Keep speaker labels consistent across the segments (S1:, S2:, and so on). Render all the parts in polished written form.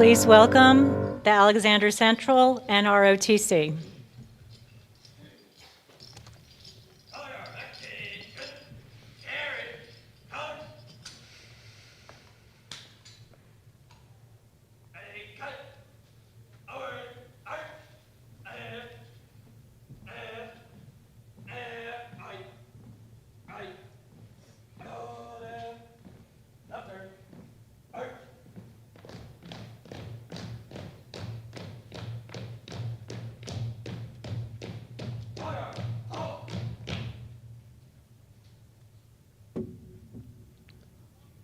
S1: Please welcome the Alexander Central and ROTC.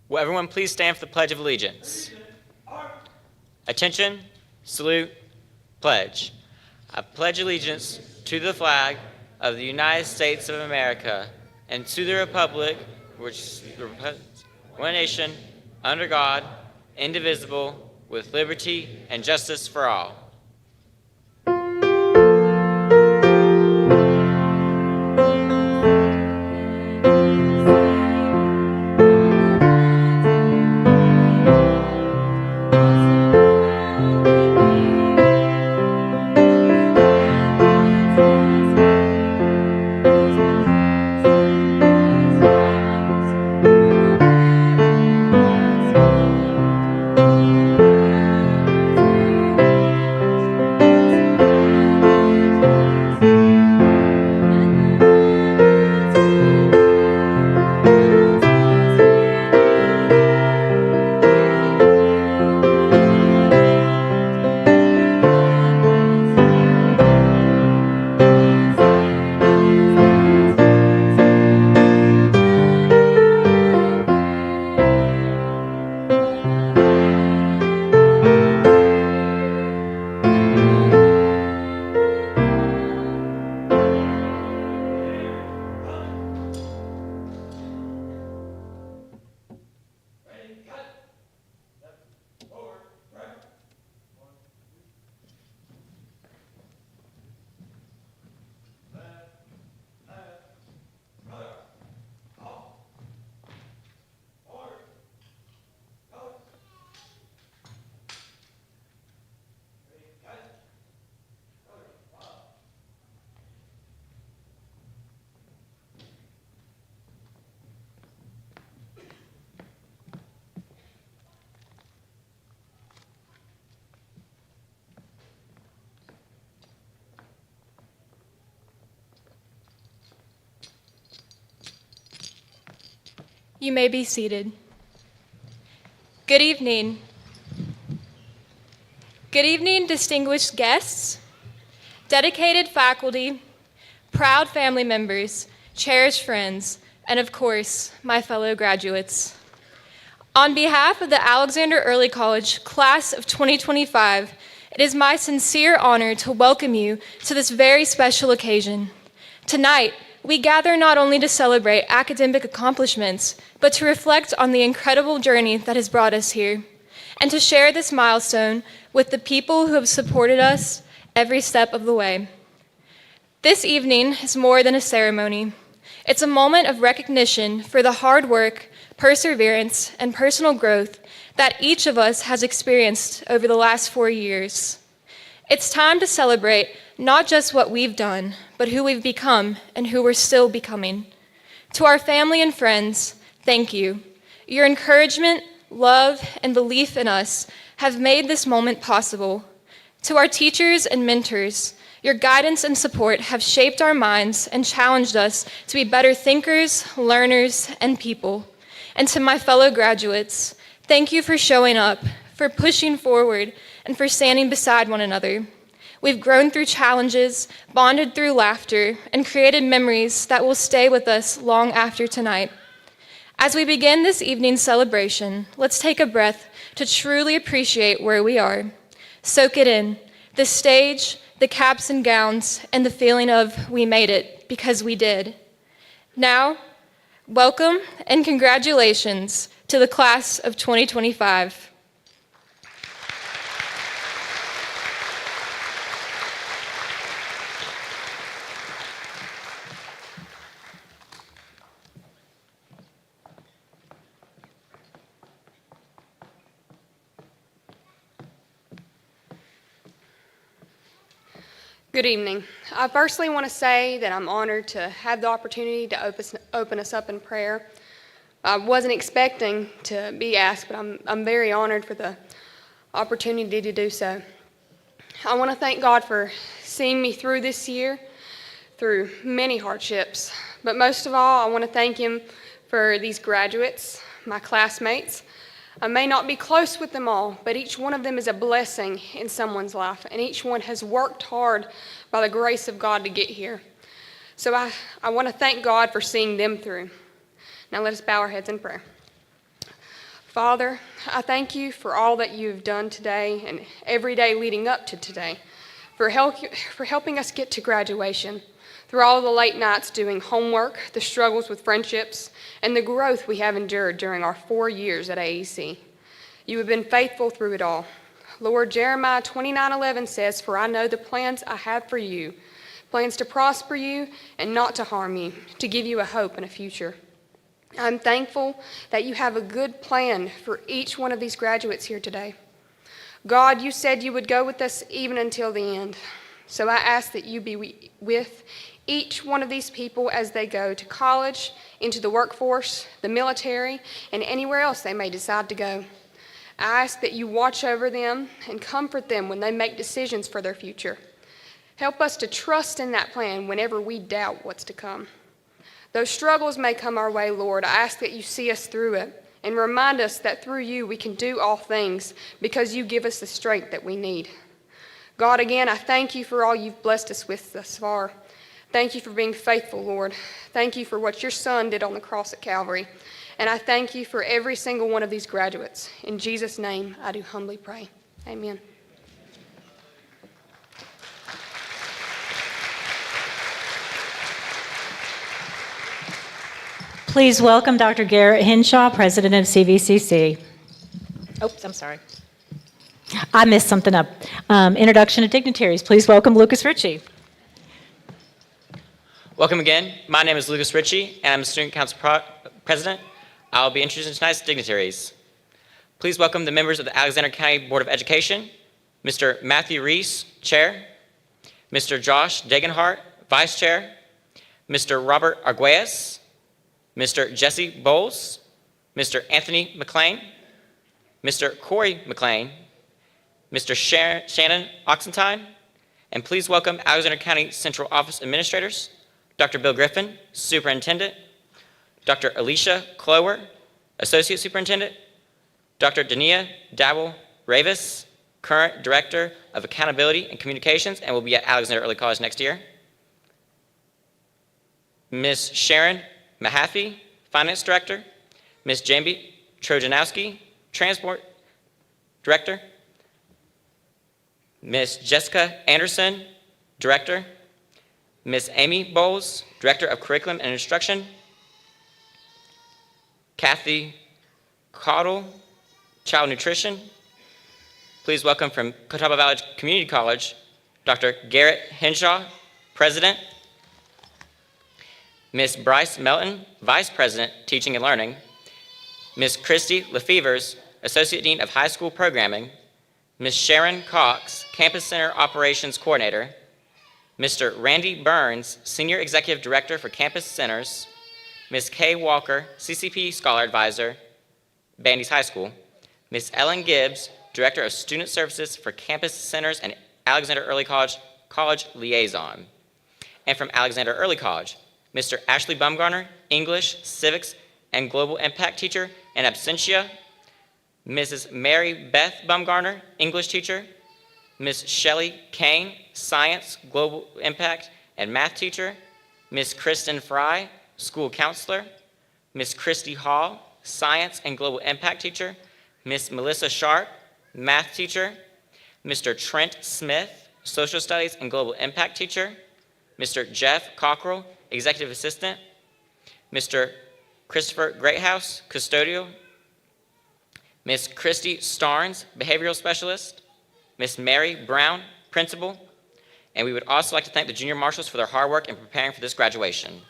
S2: Will everyone please stand for the Pledge of Allegiance? Attention, salute, pledge. I pledge allegiance to the flag of the United States of America and to the republic which one nation, under God, indivisible, with liberty and justice for all.
S3: You may be seated. Good evening. Good evening, distinguished guests, dedicated faculty, proud family members, cherished friends, and of course, my fellow graduates. On behalf of the Alexander Early College Class of 2025, it is my sincere honor to welcome you to this very special occasion. Tonight, we gather not only to celebrate academic accomplishments, but to reflect on the incredible journey that has brought us here, and to share this milestone with the people who have supported us every step of the way. This evening is more than a ceremony. It's a moment of recognition for the hard work, perseverance, and personal growth that each of us has experienced over the last 4 years. It's time to celebrate not just what we've done, but who we've become and who we're still becoming. To our family and friends, thank you. Your encouragement, love, and belief in us have made this moment possible. To our teachers and mentors, your guidance and support have shaped our minds and challenged us to be better thinkers, learners, and people. And to my fellow graduates, thank you for showing up, for pushing forward, and for standing beside one another. We've grown through challenges, bonded through laughter, and created memories that will stay with us long after tonight. As we begin this evening's celebration, let's take a breath to truly appreciate where we are. Soak it in, the stage, the caps and gowns, and the feeling of we made it because we did. Now, welcome and congratulations to the class of 2025.
S4: Good evening. I firstly want to say that I'm honored to have the opportunity to open us up in prayer. I wasn't expecting to be asked, but I'm very honored for the opportunity to do so. I want to thank God for seeing me through this year, through many hardships. But most of all, I want to thank Him for these graduates, my classmates. I may not be close with them all, but each one of them is a blessing in someone's life, and each one has worked hard by the grace of God to get here. So I want to thank God for seeing them through. Now let us bow our heads in prayer. Father, I thank you for all that you've done today and every day leading up to today, for helping us get to graduation, through all the late nights doing homework, the struggles with friendships, and the growth we have endured during our 4 years at AEC. You have been faithful through it all. Lord, Jeremiah 29:11 says, "For I know the plans I have for you, plans to prosper you and not to harm you, to give you a hope and a future." I'm thankful that you have a good plan for each one of these graduates here today. God, you said you would go with us even until the end. So I ask that you be with each one of these people as they go to college, into the workforce, the military, and anywhere else they may decide to go. I ask that you watch over them and comfort them when they make decisions for their future. Help us to trust in that plan whenever we doubt what's to come. Though struggles may come our way, Lord, I ask that you see us through it and remind us that through you we can do all things because you give us the strength that we need. God, again, I thank you for all you've blessed us with thus far. Thank you for being faithful, Lord. Thank you for what your Son did on the cross at Calvary. And I thank you for every single one of these graduates. In Jesus' name, I do humbly pray. Amen.
S1: Please welcome Dr. Garrett Henshaw, President of CVCC. Oops, I'm sorry. I messed something up. Introduction to dignitaries. Please welcome Lucas Ritchie.
S2: Welcome again. My name is Lucas Ritchie, and I'm the Student Council President. I'll be introducing tonight's dignitaries. Please welcome the members of the Alexander County Board of Education, Mr. Matthew Reese, Chair, Mr. Josh Degenhart, Vice Chair, Mr. Robert Arguelles, Mr. Jesse Bowles, Mr. Anthony McLean, Mr. Corey McLean, Mr. Shannon Oxentine, and please welcome Alexander County Central Office Administrators, Dr. Bill Griffin, Superintendent, Dr. Alicia Clower, Associate Superintendent, Dr. Dania Dowell Ravis, current Director of Accountability and Communications and will be at Alexander Early College next year, Ms. Sharon Mahaffey, Finance Director, Ms. Jamie Trojanowski, Transport Director, Ms. Jessica Anderson, Director, Ms. Amy Bowles, Director of Curriculum and Instruction, Kathy Caudle, Child Nutrition. Please welcome from Catawba Valley Community College, Dr. Garrett Henshaw, President, Ms. Bryce Melton, Vice President, Teaching and Learning, Ms. Christy Lefevers, Associate Dean of High School Programming, Ms. Sharon Cox, Campus Center Operations Coordinator, Mr. Randy Burns, Senior Executive Director for Campus Centers, Ms. Kay Walker, CCP Scholar Advisor, Bandy's High School, Ms. Ellen Gibbs, Director of Student Services for Campus Centers and Alexander Early College, College Liaison. And from Alexander Early College, Mr. Ashley Bumgarner, English, Civics, and Global Impact Teacher in absentia, Mrs. Mary Beth Bumgarner, English Teacher, Ms. Shelley Kane, Science, Global Impact, and Math Teacher, Ms. Kristen Fry, School Counselor, Ms. Christy Hall, Science and Global Impact Teacher, Ms. Melissa Sharp, Math Teacher, Mr. Trent Smith, Social Studies and Global Impact Teacher, Mr. Jeff Cockrell, Executive Assistant, Mr. Christopher Greathouse, Custodial, Ms. Christy Starnes, Behavioral Specialist, Ms. Mary Brown, Principal, and we would also like to thank the Junior Marshals for their hard work in preparing for this graduation.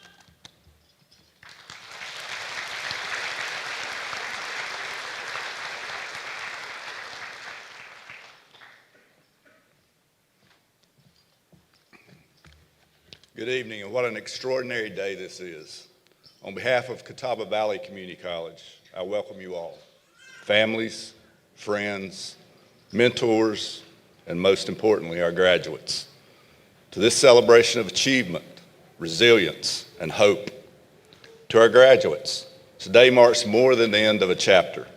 S5: Good evening, and what an extraordinary day this is. On behalf of Catawba Valley Community College, I welcome you all, families, friends, mentors, and most importantly, our graduates, to this celebration of achievement, resilience, and hope. To our graduates, today marks more than the end of a chapter.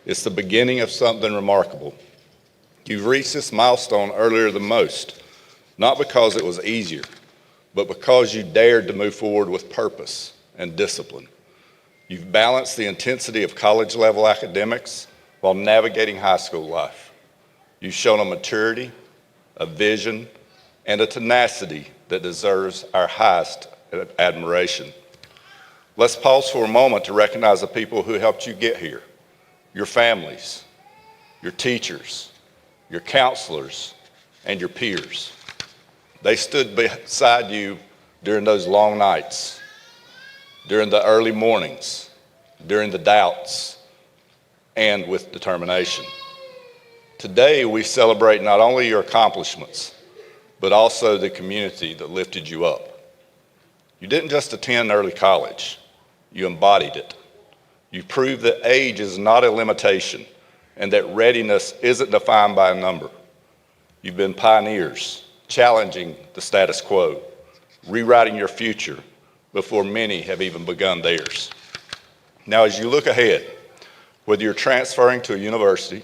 S5: It's the beginning of something remarkable. You've reached this milestone earlier than most, not because it was easier, but because you dared to move forward with purpose and discipline. You've balanced the intensity of college-level academics while navigating high school life. You've shown a maturity, a vision, and a tenacity that deserves our highest admiration. Let's pause for a moment to recognize the people who helped you get here, your families, your teachers, your counselors, and your peers. They stood beside you during those long nights, during the early mornings, during the doubts, and with determination. Today, we celebrate not only your accomplishments, but also the community that lifted you up. You didn't just attend early college, you embodied it. You proved that age is not a limitation and that readiness isn't defined by a number. You've been pioneers, challenging the status quo, rewriting your future before many have even begun theirs. Now, as you look ahead, whether you're transferring to a university,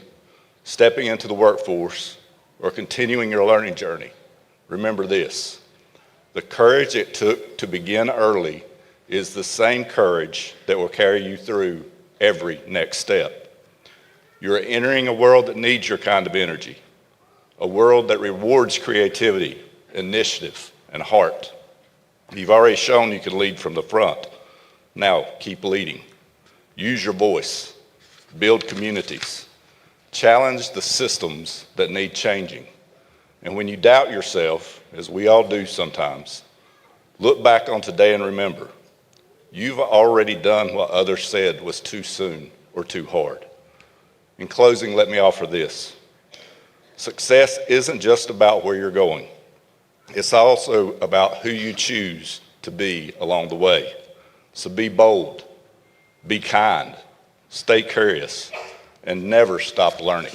S5: stepping into the workforce, or continuing your learning journey, remember this: the courage it took to begin early is the same courage that will carry you through every next step. You're entering a world that needs your kind of energy, a world that rewards creativity, initiative, and heart. You've already shown you can lead from the front. Now, keep leading. Use your voice. Build communities. Challenge the systems that need changing. And when you doubt yourself, as we all do sometimes, look back on today and remember, you've already done what others said was too soon or too hard. In closing, let me offer this. Success isn't just about where you're going. It's also about who you choose to be along the way. So be bold, be kind, stay curious, and never stop learning.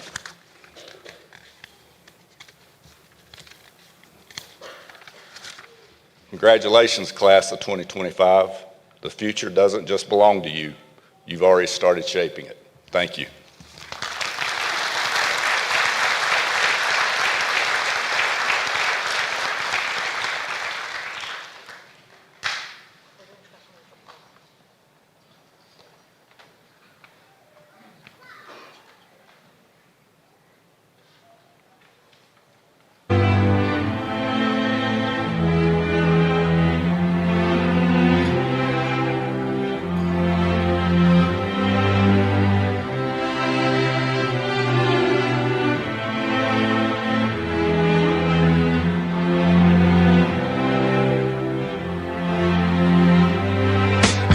S5: Congratulations, class of 2025. The future doesn't just belong to you. You've already started shaping it. Thank you.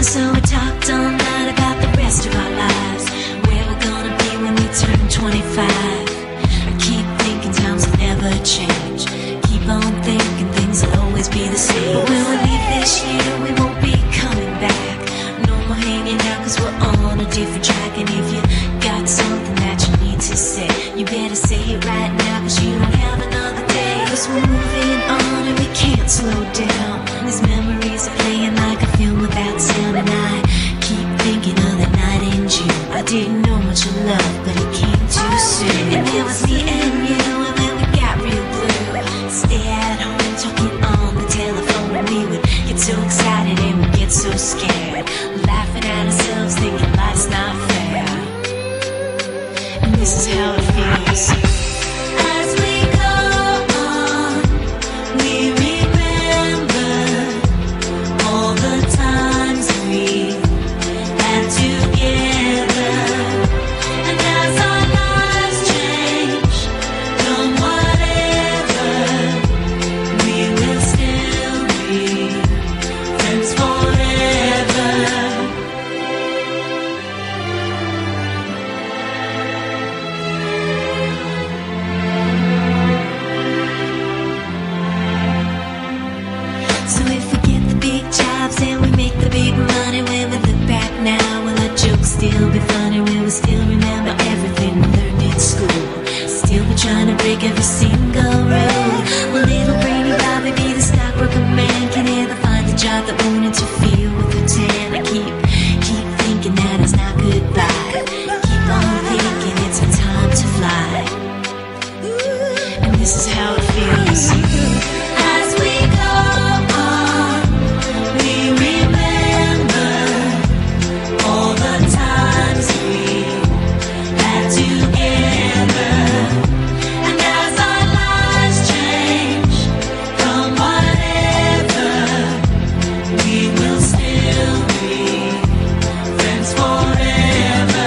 S6: So we talked all night about the rest of our lives, where we're gonna be when we turn 25. I keep thinking times will never change. Keep on thinking things will always be the same. But when we leave this year, we won't be coming back. No more hanging out, cause we're on a different track. And if you got something that you need to say, you better say it right now, cause you don't have another day. Cause we're moving on and we can't slow down. These memories are playing like a film without sound. And I keep thinking of that night in June. I didn't know much of love, but it came too soon. And there was me and you, and then we got real blue. Stay at home talking on the telephone, and we would get so excited and we'd get so scared, laughing at ourselves thinking life's not fair. funny, we will still remember everything we learned in school. Still be trying to break every single rule. Will little brainy Bobby be the stockbroker man? Can he ever find a job that won't interfere with the tan? I keep thinking that it's not goodbye. Keep on thinking it's our time to fly. And this is how it feels. As we go on, we remember all the times we had together. And as our lives change from whatever, we will still be friends forever.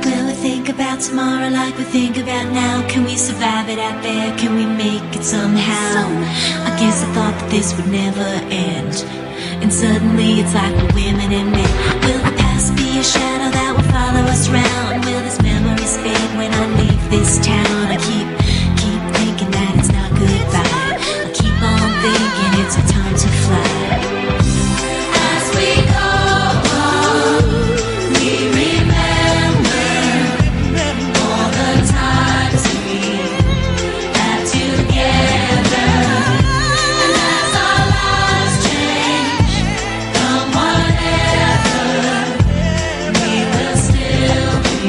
S6: Will we think about tomorrow like we think about now? Can we survive it out there? Can we make it somehow? I guess I thought that this would never end, and suddenly it's like we're women and men. Will the past be a shadow that will follow us round? Will this memories fade when I leave this town? I keep thinking that it's not goodbye. I keep on thinking it's our time to fly. As we go on, we remember all the times we had together. And as our lives change from whatever, we will still be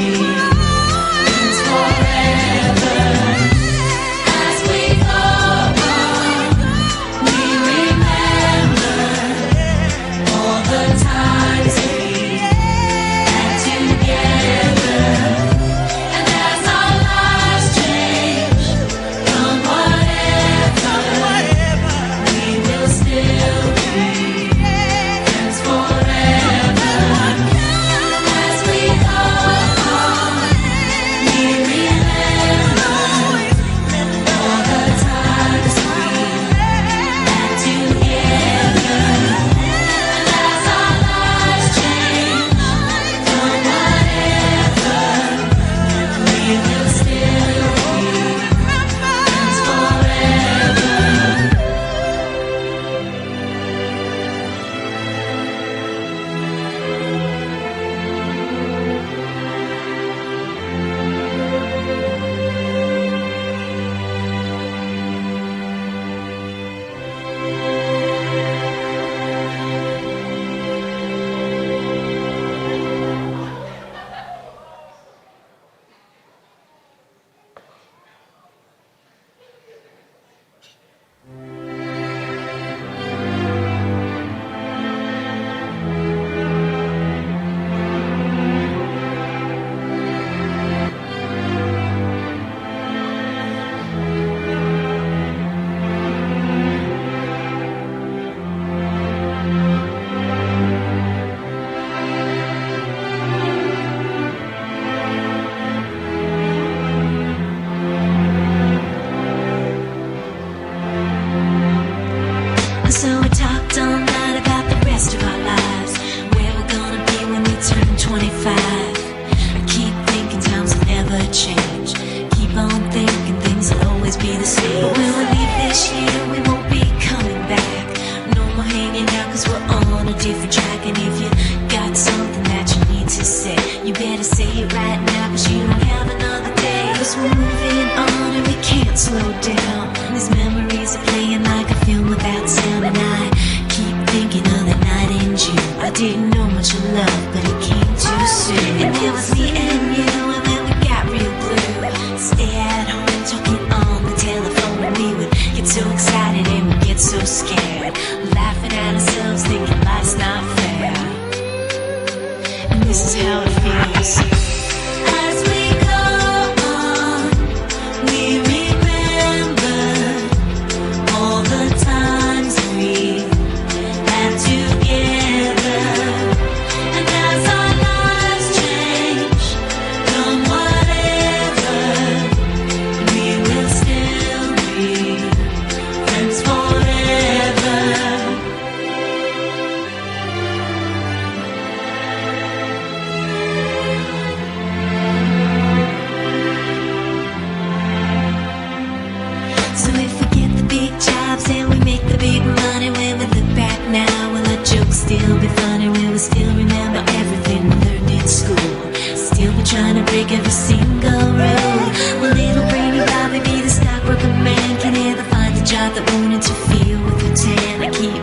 S6: friends forever. As we go on, we remember all the times we had together. And as our lives change from whatever, we will still be friends forever. As we go on, we remember all the times we had together. And as our lives change from whatever, we will still be friends forever. So we talked all night about the rest of our lives, where we're gonna be when we turn 25. I keep thinking times will never change. Keep on thinking things will always be the same. But when we leave this year, we won't be coming back. No more hanging out, cause we're on a different track. And if you got something that you need to say, you better say it right now, cause you don't have another day. Cause we're moving on and we can't slow down. These memories are playing like a film without sound. And I keep thinking of the night in June. I didn't know much of love, but it came too soon. And it was me and you, and then we got real blue. Stay out talking on the telephone, and we would get so excited and we'd get so scared, laughing at ourselves, thinking life's not fair. And this is how it feels. As we go on, we remember all the times we had together. And as our lives change, come whatever, we will still be friends forever. So if we get the big jobs and we make the big money, when we look back now, will our jokes still be funny? Will we still remember everything we learned in school? Still be trying to break every single rule? Will little brainy Bobby be the stockbroker man? Can he ever find a job that won't interfere with routine? I keep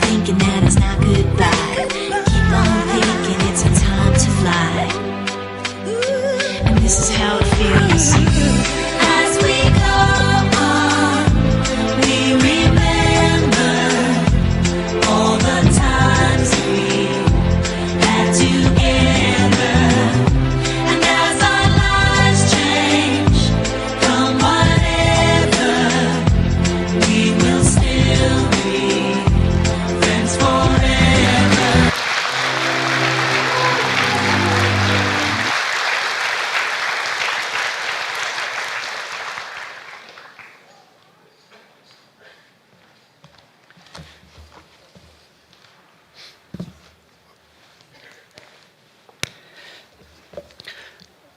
S6: thinking that it's not goodbye. Keep on thinking it's our time to fly. And this is how it feels. As we go on, we remember all the times we had together. And as our lives change, come whatever, we will still be friends forever.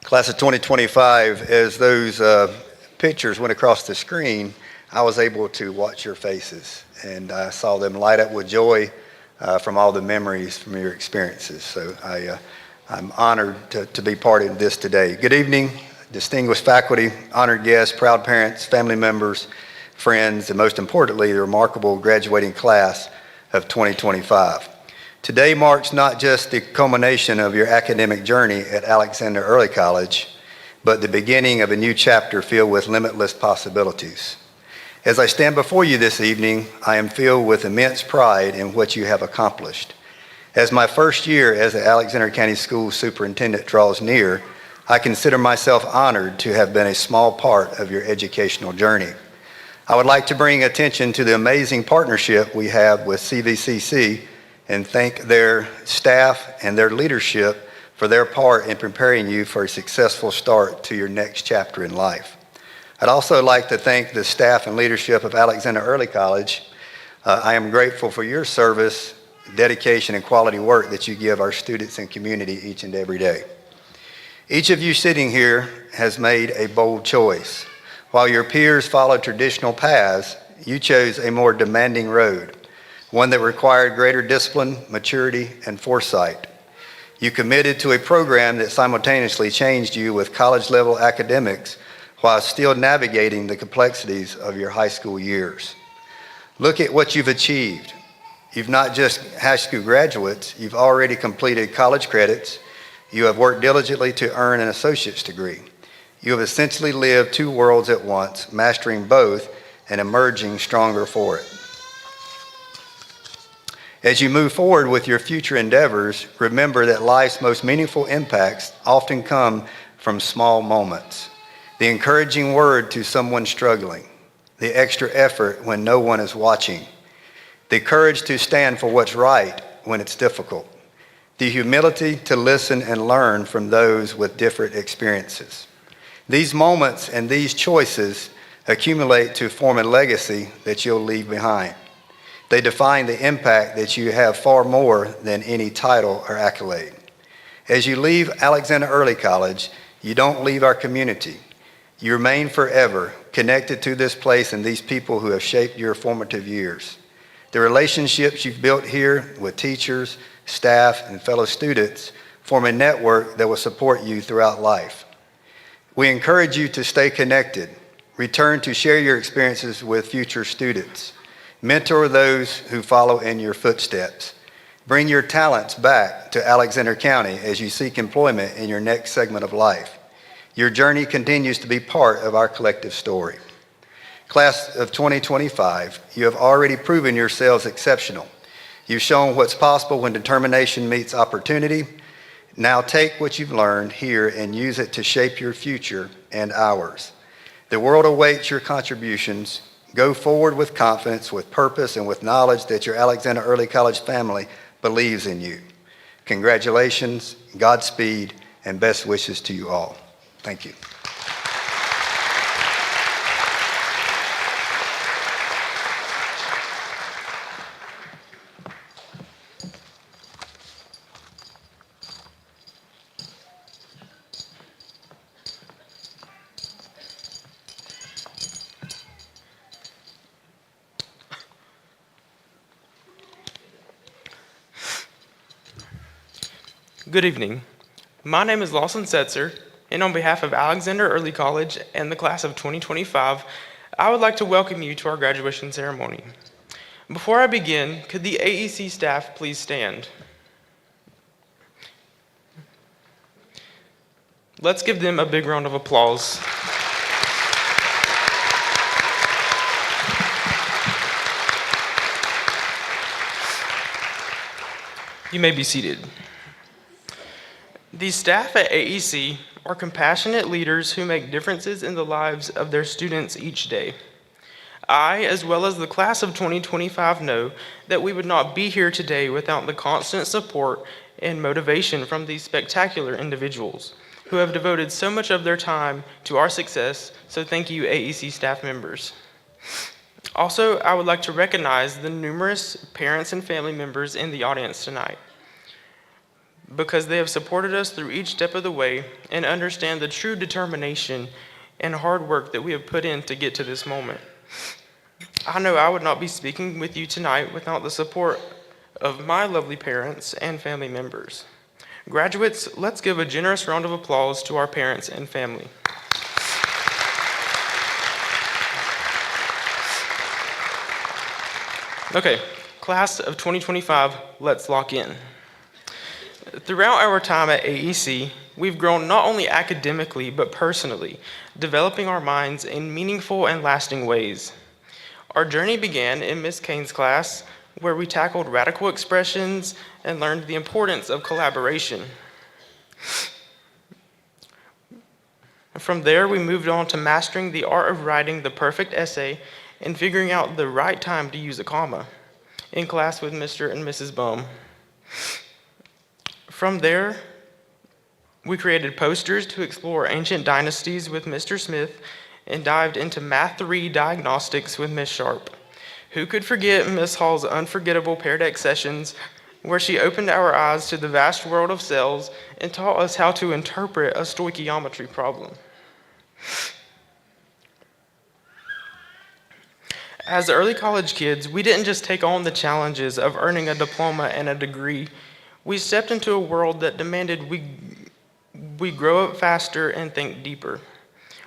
S7: Class of 2025, as those pictures went across the screen, I was able to watch your faces, and I saw them light up with joy from all the memories from your experiences. So I'm honored to be part of this today. Good evening, distinguished faculty, honored guests, proud parents, family members, friends, and most importantly, the remarkable graduating class of 2025. Today marks not just the culmination of your academic journey at Alexander Early College, but the beginning of a new chapter filled with limitless possibilities. As I stand before you this evening, I am filled with immense pride in what you have accomplished. As my first year as the Alexander County School Superintendent draws near, I consider myself honored to have been a small part of your educational journey. I would like to bring attention to the amazing partnership we have with CVCC and thank their staff and their leadership for their part in preparing you for a successful start to your next chapter in life. I'd also like to thank the staff and leadership of Alexander Early College. I am grateful for your service, dedication, and quality work that you give our students and community each and every day. Each of you sitting here has made a bold choice. While your peers followed traditional paths, you chose a more demanding road, one that required greater discipline, maturity, and foresight. You committed to a program that simultaneously changed you with college-level academics while still navigating the complexities of your high school years. Look at what you've achieved. You've not just high school graduates, you've already completed college credits. You have worked diligently to earn an associate's degree. You have essentially lived two worlds at once, mastering both and emerging stronger for it. As you move forward with your future endeavors, remember that life's most meaningful impacts often come from small moments. The encouraging word to someone struggling, the extra effort when no one is watching, the courage to stand for what's right when it's difficult, the humility to listen and learn from those with different experiences. These moments and these choices accumulate to form a legacy that you'll leave behind. They define the impact that you have far more than any title or accolade. As you leave Alexander Early College, you don't leave our community. You remain forever connected to this place and these people who have shaped your formative years. The relationships you've built here with teachers, staff, and fellow students form a network that will support you throughout life. We encourage you to stay connected, return to share your experiences with future students, mentor those who follow in your footsteps. Bring your talents back to Alexander County as you seek employment in your next segment of life. Your journey continues to be part of our collective story. Class of 2025, you have already proven yourselves exceptional. You've shown what's possible when determination meets opportunity. Now take what you've learned here and use it to shape your future and ours. The world awaits your contributions. Go forward with confidence, with purpose, and with knowledge that your Alexander Early College family believes in you. Congratulations, Godspeed, and best wishes to you all. Thank you.
S8: Good evening. My name is Lawson Setzer, and on behalf of Alexander Early College and the class of 2025, I would like to welcome you to our graduation ceremony. Before I begin, could the AEC staff please stand? Let's give them a big round of applause. You may be seated. The staff at AEC are compassionate leaders who make differences in the lives of their students each day. I, as well as the class of 2025, know that we would not be here today without the constant support and motivation from these spectacular individuals who have devoted so much of their time to our success, so thank you, AEC staff members. Also, I would like to recognize the numerous parents and family members in the audience tonight, because they have supported us through each step of the way and understand the true determination and hard work that we have put in to get to this moment. I know I would not be speaking with you tonight without the support of my lovely parents and family members. Graduates, let's give a generous round of applause to our parents and family. Okay, class of 2025, let's lock in. Throughout our time at AEC, we've grown not only academically, but personally, developing our minds in meaningful and lasting ways. Our journey began in Ms. Kane's class, where we tackled radical expressions and learned the importance of collaboration. From there, we moved on to mastering the art of writing the perfect essay and figuring out the right time to use a comma in class with Mr. and Mrs. Bum. From there, we created posters to explore ancient dynasties with Mr. Smith and dived into Math 3 diagnostics with Ms. Sharp. Who could forget Ms. Hall's unforgettable Pear Deck sessions, where she opened our eyes to the vast world of cells and taught us how to interpret a stoichiometry problem. As early college kids, we didn't just take on the challenges of earning a diploma and a degree. We stepped into a world that demanded we grow up faster and think deeper.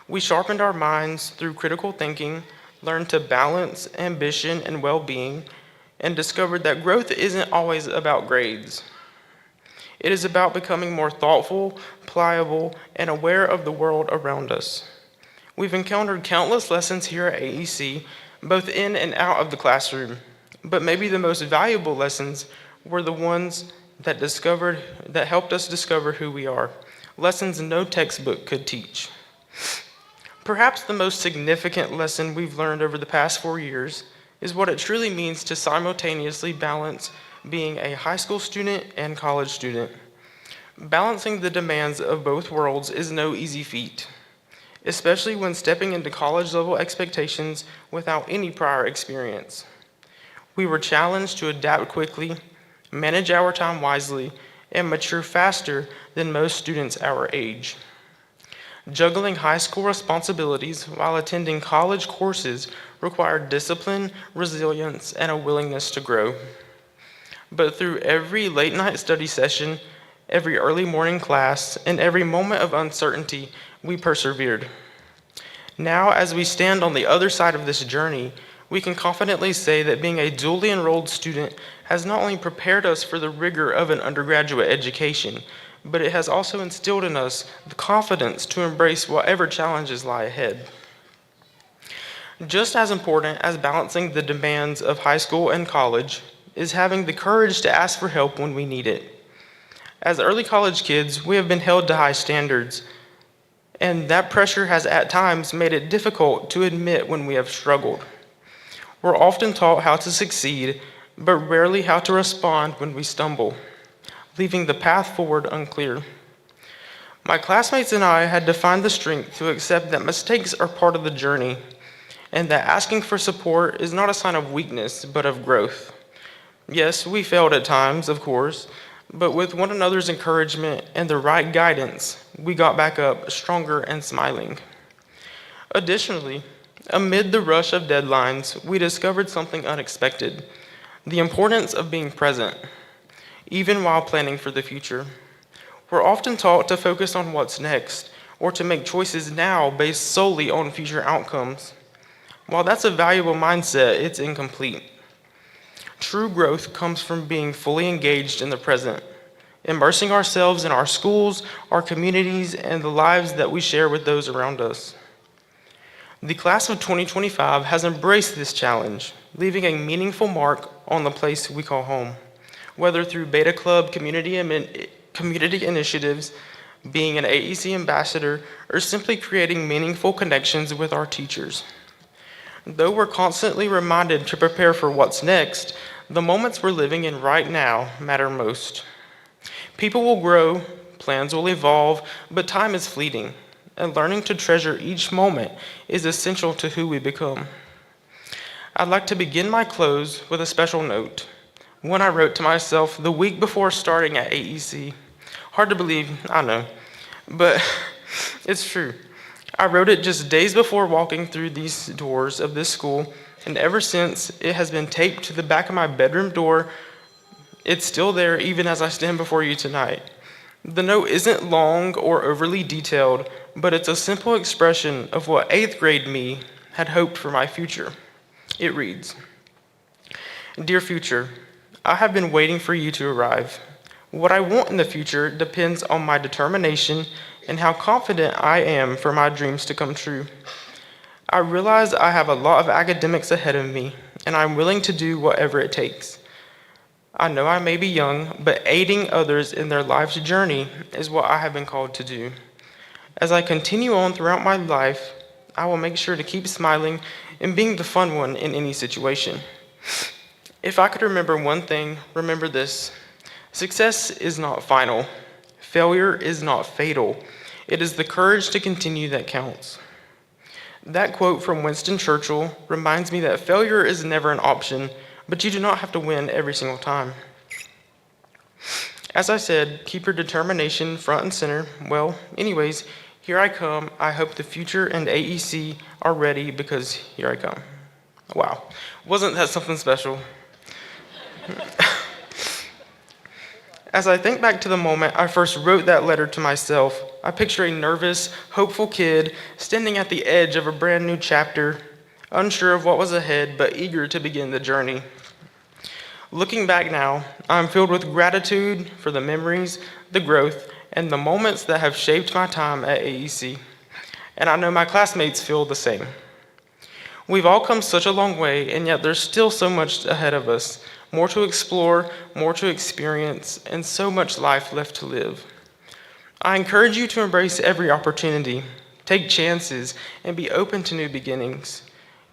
S8: We sharpened our minds through critical thinking, learned to balance ambition and well-being, and discovered that growth isn't always about grades. It is about becoming more thoughtful, pliable, and aware of the world around us. We've encountered countless lessons here at AEC, both in and out of the classroom, but maybe the most valuable lessons were the ones that helped us discover who we are, lessons no textbook could teach. Perhaps the most significant lesson we've learned over the past 4 years is what it truly means to simultaneously balance being a high school student and college student. Balancing the demands of both worlds is no easy feat, especially when stepping into college-level expectations without any prior experience. We were challenged to adapt quickly, manage our time wisely, and mature faster than most students our age. Juggling high school responsibilities while attending college courses required discipline, resilience, and a willingness to grow. But through every late-night study session, every early morning class, and every moment of uncertainty, we persevered. Now, as we stand on the other side of this journey, we can confidently say that being a dually enrolled student has not only prepared us for the rigor of an undergraduate education, but it has also instilled in us the confidence to embrace whatever challenges lie ahead. Just as important as balancing the demands of high school and college is having the courage to ask for help when we need it. As early college kids, we have been held to high standards, and that pressure has at times made it difficult to admit when we have struggled. We're often taught how to succeed, but rarely how to respond when we stumble, leaving the path forward unclear. My classmates and I had to find the strength to accept that mistakes are part of the journey, and that asking for support is not a sign of weakness, but of growth. Yes, we failed at times, of course, but with one another's encouragement and the right guidance, we got back up stronger and smiling. Additionally, amid the rush of deadlines, we discovered something unexpected: the importance of being present, even while planning for the future. We're often taught to focus on what's next, or to make choices now based solely on future outcomes. While that's a valuable mindset, it's incomplete. True growth comes from being fully engaged in the present, immersing ourselves in our schools, our communities, and the lives that we share with those around us. The class of 2025 has embraced this challenge, leaving a meaningful mark on the place we call home, whether through Beta Club community initiatives, being an AEC ambassador, or simply creating meaningful connections with our teachers. Though we're constantly reminded to prepare for what's next, the moments we're living in right now matter most. People will grow, plans will evolve, but time is fleeting, and learning to treasure each moment is essential to who we become. I'd like to begin my close with a special note, one I wrote to myself the week before starting at AEC. Hard to believe, I know, but it's true. I wrote it just days before walking through these doors of this school, and ever since, it has been taped to the back of my bedroom door. It's still there even as I stand before you tonight. The note isn't long or overly detailed, but it's a simple expression of what 8th grade me had hoped for my future. It reads, "Dear future, I have been waiting for you to arrive. What I want in the future depends on my determination and how confident I am for my dreams to come true. I realize I have a lot of academics ahead of me, and I'm willing to do whatever it takes. I know I may be young, but aiding others in their life's journey is what I have been called to do. As I continue on throughout my life, I will make sure to keep smiling and being the fun one in any situation. If I could remember one thing, remember this: success is not final. Failure is not fatal. It is the courage to continue that counts." That quote from Winston Churchill reminds me that failure is never an option, but you do not have to win every single time. As I said, keep your determination front and center. Well, anyways, here I come. I hope the future and AEC are ready, because here I come. Wow, wasn't that something special? As I think back to the moment I first wrote that letter to myself, I picture a nervous, hopeful kid standing at the edge of a brand new chapter, unsure of what was ahead, but eager to begin the journey. Looking back now, I'm filled with gratitude for the memories, the growth, and the moments that have shaped my time at AEC. And I know my classmates feel the same. We've all come such a long way, and yet there's still so much ahead of us. More to explore, more to experience, and so much life left to live. I encourage you to embrace every opportunity, take chances, and be open to new beginnings.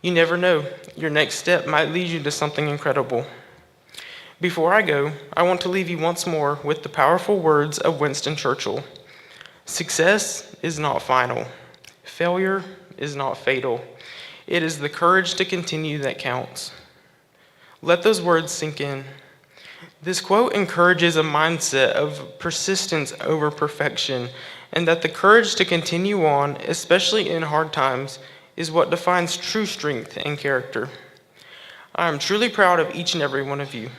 S8: You never know, your next step might lead you to something incredible. Before I go, I want to leave you once more with the powerful words of Winston Churchill. Success is not final. Failure is not fatal. It is the courage to continue that counts. Let those words sink in. This quote encourages a mindset of persistence over perfection, and that the courage to continue on, especially in hard times, is what defines true strength and character. I am truly proud of each and every one of you.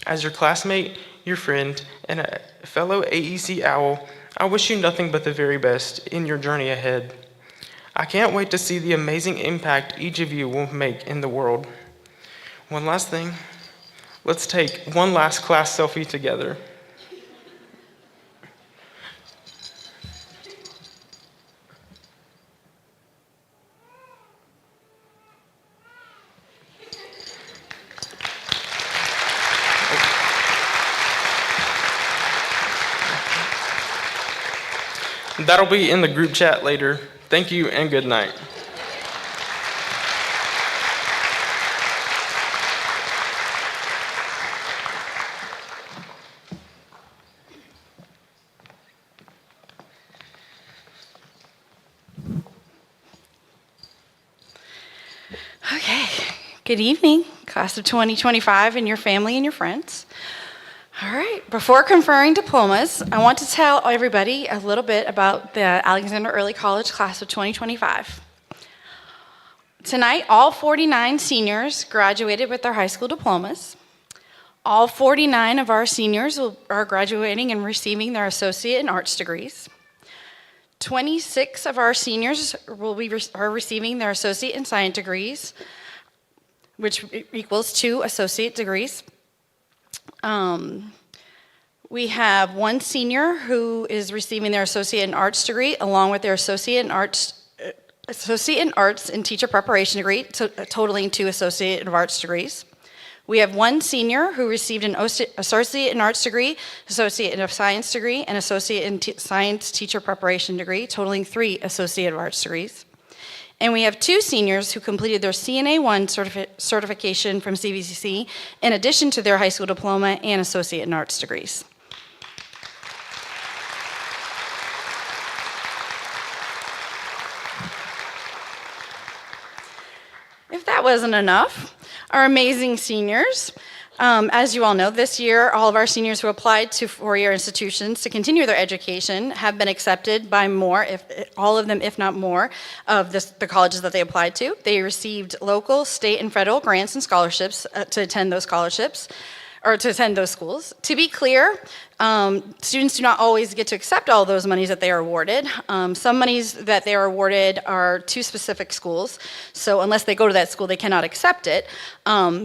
S8: As your classmate, your friend, and a fellow AEC Owl, I wish you nothing but the very best in your journey ahead. I can't wait to see the amazing impact each of you will make in the world. One last thing, let's take one last class selfie together. That'll be in the group chat later. Thank you and good night.
S9: Okay, good evening, class of 2025 and your family and your friends. All right, before conferring diplomas, I want to tell everybody a little bit about the Alexander Early College class of 2025. Tonight, all 49 seniors graduated with their high school diplomas. All 49 of our seniors are graduating and receiving their associate in arts degrees. 26 of our seniors are receiving their associate in science degrees, which equals 2 associate degrees. We have 1 senior who is receiving their associate in arts degree along with their associate in arts and teacher preparation degree, totaling 2 associate in arts degrees. We have 1 senior who received an associate in arts degree, associate in a science degree, and associate in science teacher preparation degree, totaling 3 associate of arts degrees. And we have 2 seniors who completed their CNA 1 certification from CVCC in addition to their high school diploma and associate in arts degrees. If that wasn't enough, our amazing seniors, as you all know, this year, all of our seniors who applied to four-year institutions to continue their education have been accepted by more, all of them, if not more, of the colleges that they applied to. They received local, state, and federal grants and scholarships to attend those scholarships, or to attend those schools. To be clear, students do not always get to accept all those monies that they are awarded. Some monies that they are awarded are to specific schools, so unless they go to that school, they cannot accept it.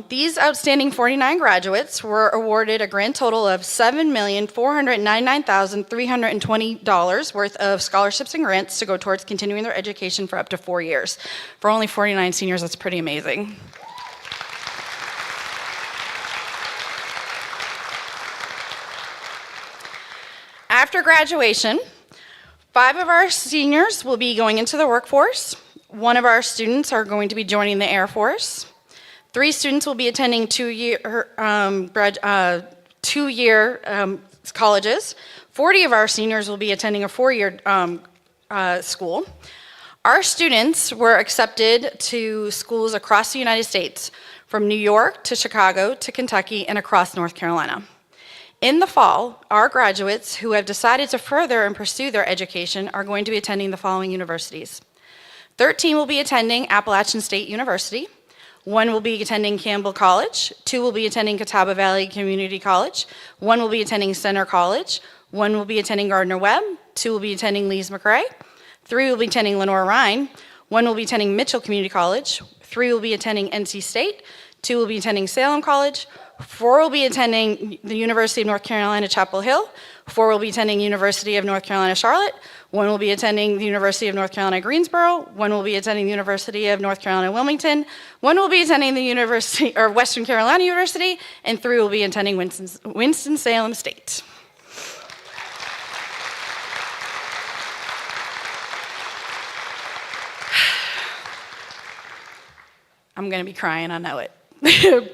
S9: These outstanding 49 graduates were awarded a grand total of $7,499,320 worth of scholarships and grants to go towards continuing their education for up to 4 years. For only 49 seniors, that's pretty amazing. After graduation, 5 of our seniors will be going into the workforce. 1 of our students are going to be joining the Air Force. 3 students will be attending two-year colleges. 40 of our seniors will be attending a 4-year school. Our students were accepted to schools across the United States, from New York to Chicago to Kentucky and across North Carolina. In the fall, our graduates who have decided to further and pursue their education are going to be attending the following universities. 13 will be attending Appalachian State University. 1 will be attending Campbell College. 2 will be attending Catawba Valley Community College. 1 will be attending Center College. 1 will be attending Gardner-Webb. 2 will be attending Lees-McRae. 3 will be attending Lenore-Rhine. 1 will be attending Mitchell Community College. 3 will be attending NC State. 2 will be attending Salem College. 4 will be attending the University of North Carolina, Chapel Hill. 4 will be attending University of North Carolina, Charlotte. 1 will be attending the University of North Carolina, Greensboro. 1 will be attending the University of North Carolina, Wilmington. 1 will be attending the University or Western Carolina University, and 3 will be attending Winston-Salem State. I'm going to be crying, I know it.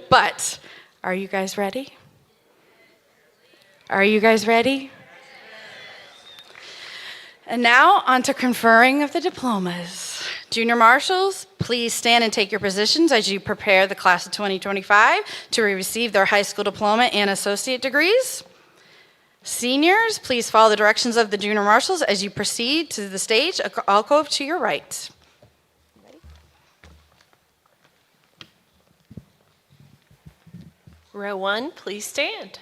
S9: But are you guys ready? Are you guys ready? And now on to conferring of the diplomas. Junior marshals, please stand and take your positions as you prepare the class of 2025 to receive their high school diploma and associate degrees. Seniors, please follow the directions of the junior marshals as you proceed to the stage, alcove to your right.
S10: Row 1, please stand.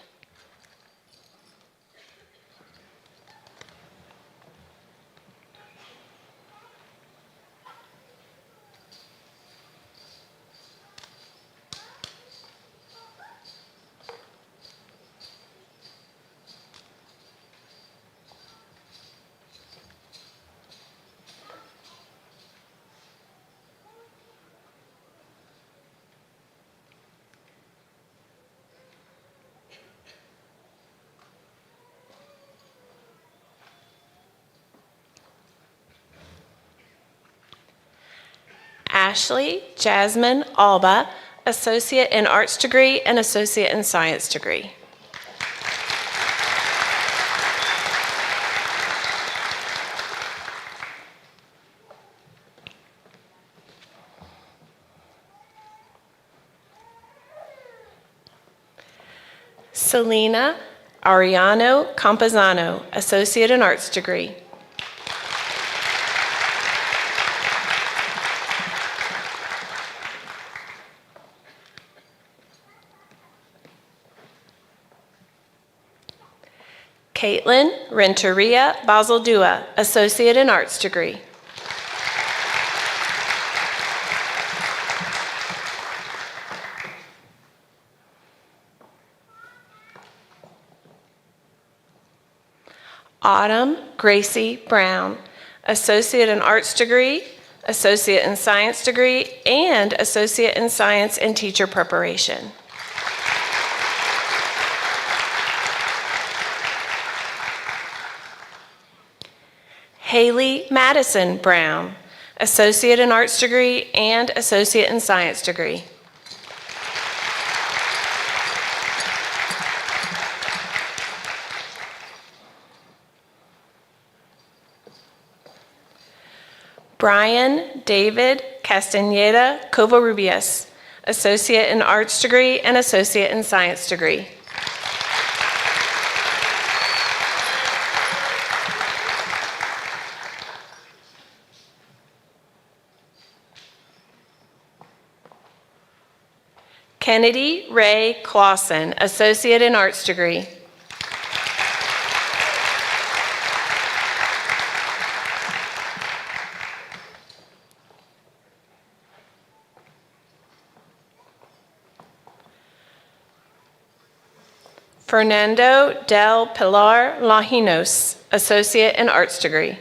S10: Ashley Jasmine Alba, Associate in Arts degree and Associate in Science degree. Selena Ariano Campazano, Associate in Arts degree. Caitlin Renteria Basildua, Associate in Arts degree. Autumn Gracie Brown, Associate in Arts degree, Associate in Science degree, and Associate in Science and Teacher Preparation. Haley Madison Brown, Associate in Arts degree and Associate in Science degree. Brian David Castaneda Covarrubias, Associate in Arts degree and Associate in Science degree. Kennedy Ray Clausen, Associate in Arts degree. Fernando del Pilar Lajinos, Associate in Arts degree.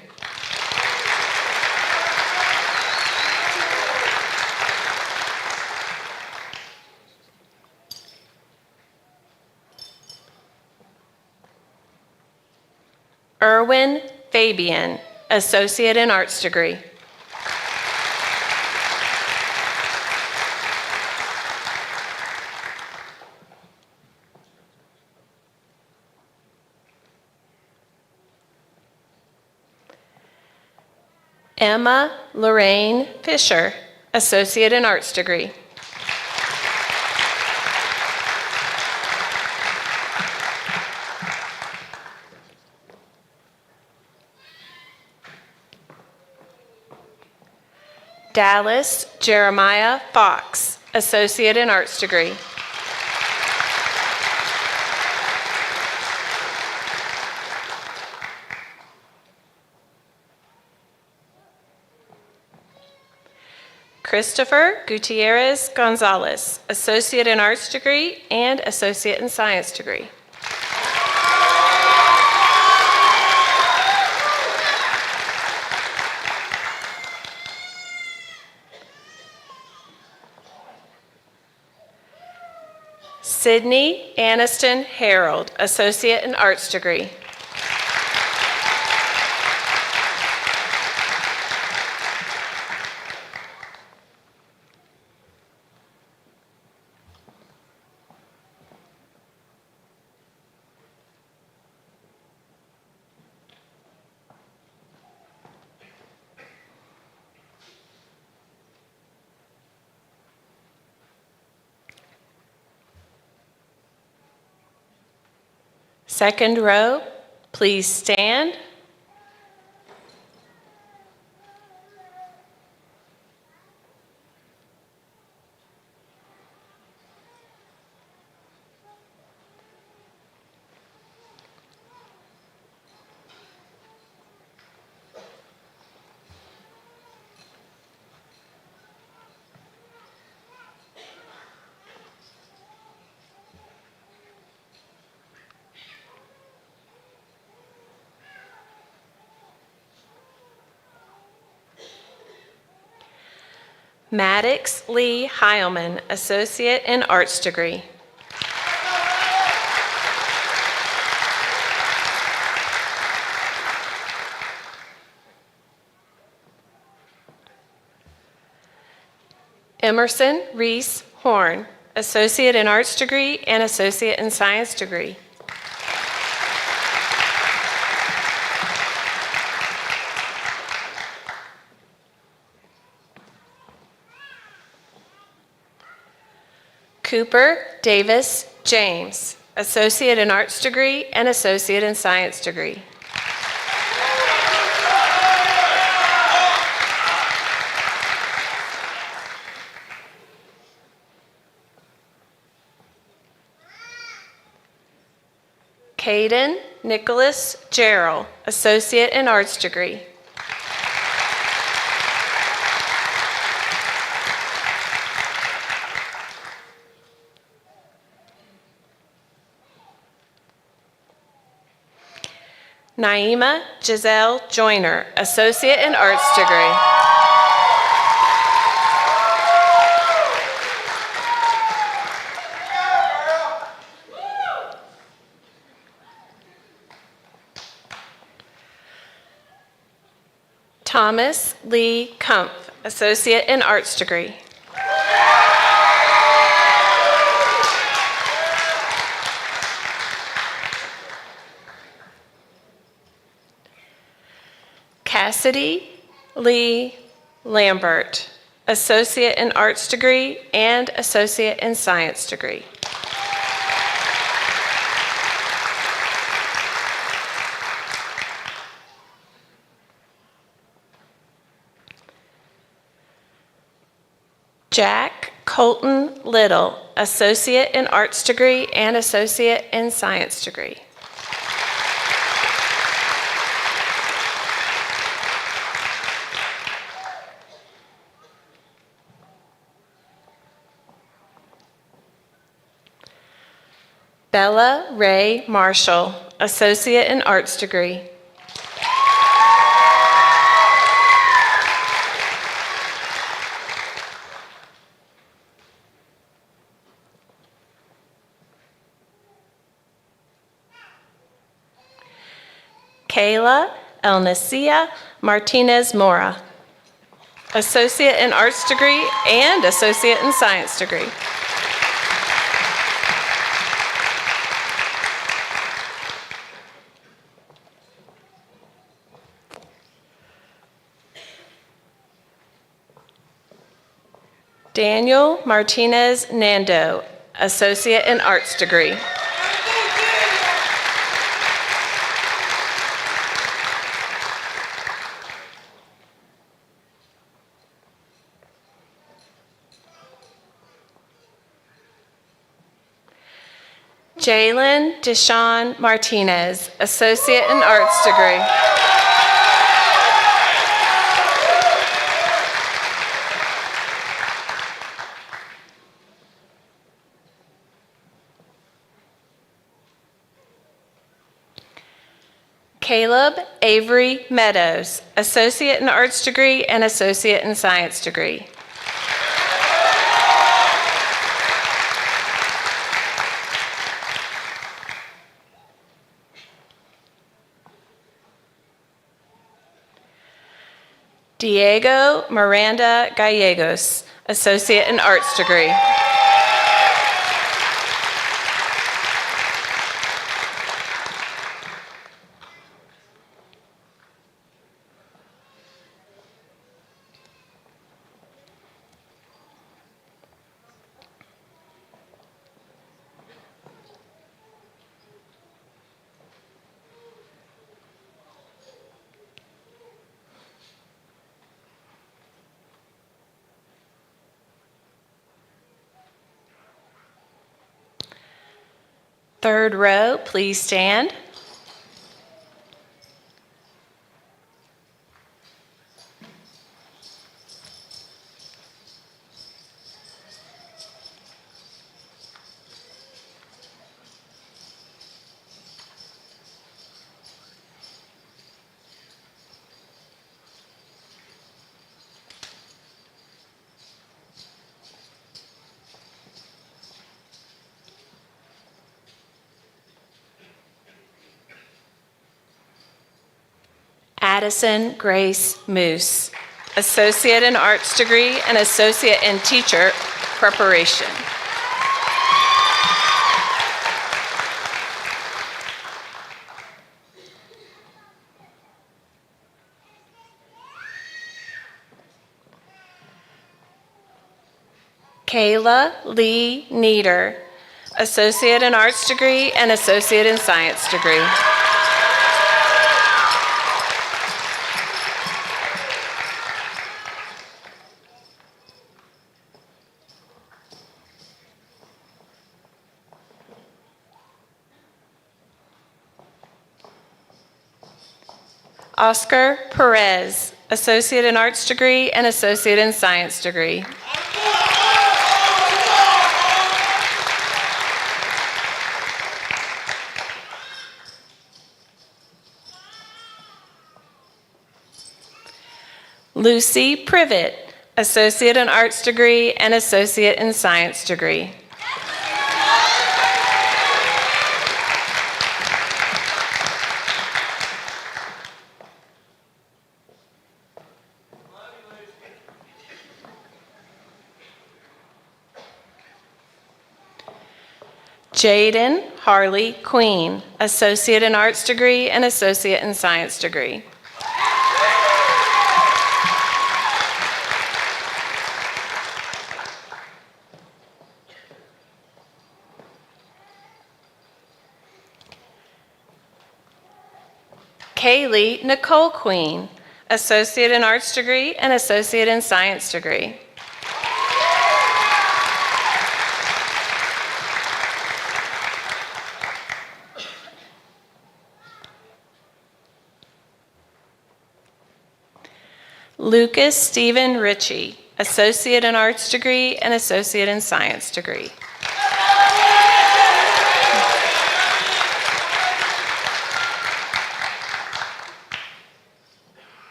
S10: Erwin Fabian, Associate in Arts degree. Emma Lorraine Fisher, Associate in Arts degree. Dallas Jeremiah Fox, Associate in Arts degree. Christopher Gutierrez Gonzalez, Associate in Arts degree and Associate in Science degree. Sydney Aniston Harold, Associate in Arts degree. Second row, please stand. Maddox Lee Heilman, Associate in Arts degree. Emerson Reese Horn, Associate in Arts degree and Associate in Science degree. Cooper Davis James, Associate in Arts degree and Associate in Science degree. Caden Nicholas Gerald, Associate in Arts degree. Naima Giselle Joyner, Associate in Arts degree. Thomas Lee Kumpf, Associate in Arts degree. Cassidy Lee Lambert, Associate in Arts degree and Associate in Science degree. Jack Colton Little, Associate in Arts degree and Associate in Science degree. Bella Ray Marshall, Associate in Arts degree. Kayla Elnicia Martinez Mora, Associate in Arts degree and Associate in Science degree. Daniel Martinez Nando, Associate in Arts degree. Jalen Deshawn Martinez, Associate in Arts degree. Caleb Avery Meadows, Associate in Arts degree and Associate in Science degree. Diego Miranda Gallegos, Associate in Arts degree. Third row, please stand. Addison Grace Moose, associate in arts degree, and associate in teacher preparation. Kayla Lee Nieder, associate in arts degree and associate in science degree. Oscar Perez, associate in arts degree and associate in science degree. Lucy Privet, associate in arts degree and associate in science degree. Jaden Harley Queen, associate in arts degree and associate in science degree. Kaylee Nicole Queen, associate in arts degree and associate in science degree. Lucas Stephen Ritchie, associate in arts degree and associate in science degree.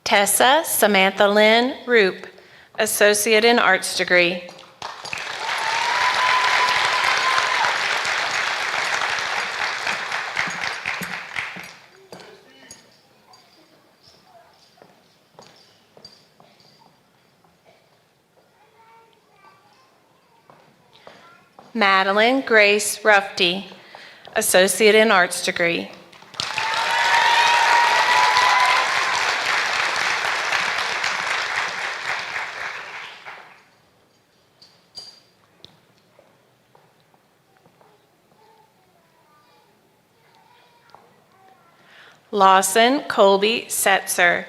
S10: Tessa Samantha Lynn Roop, associate in arts degree. Madeline Grace Rufty, associate in arts degree. Lawson Colby Setzer,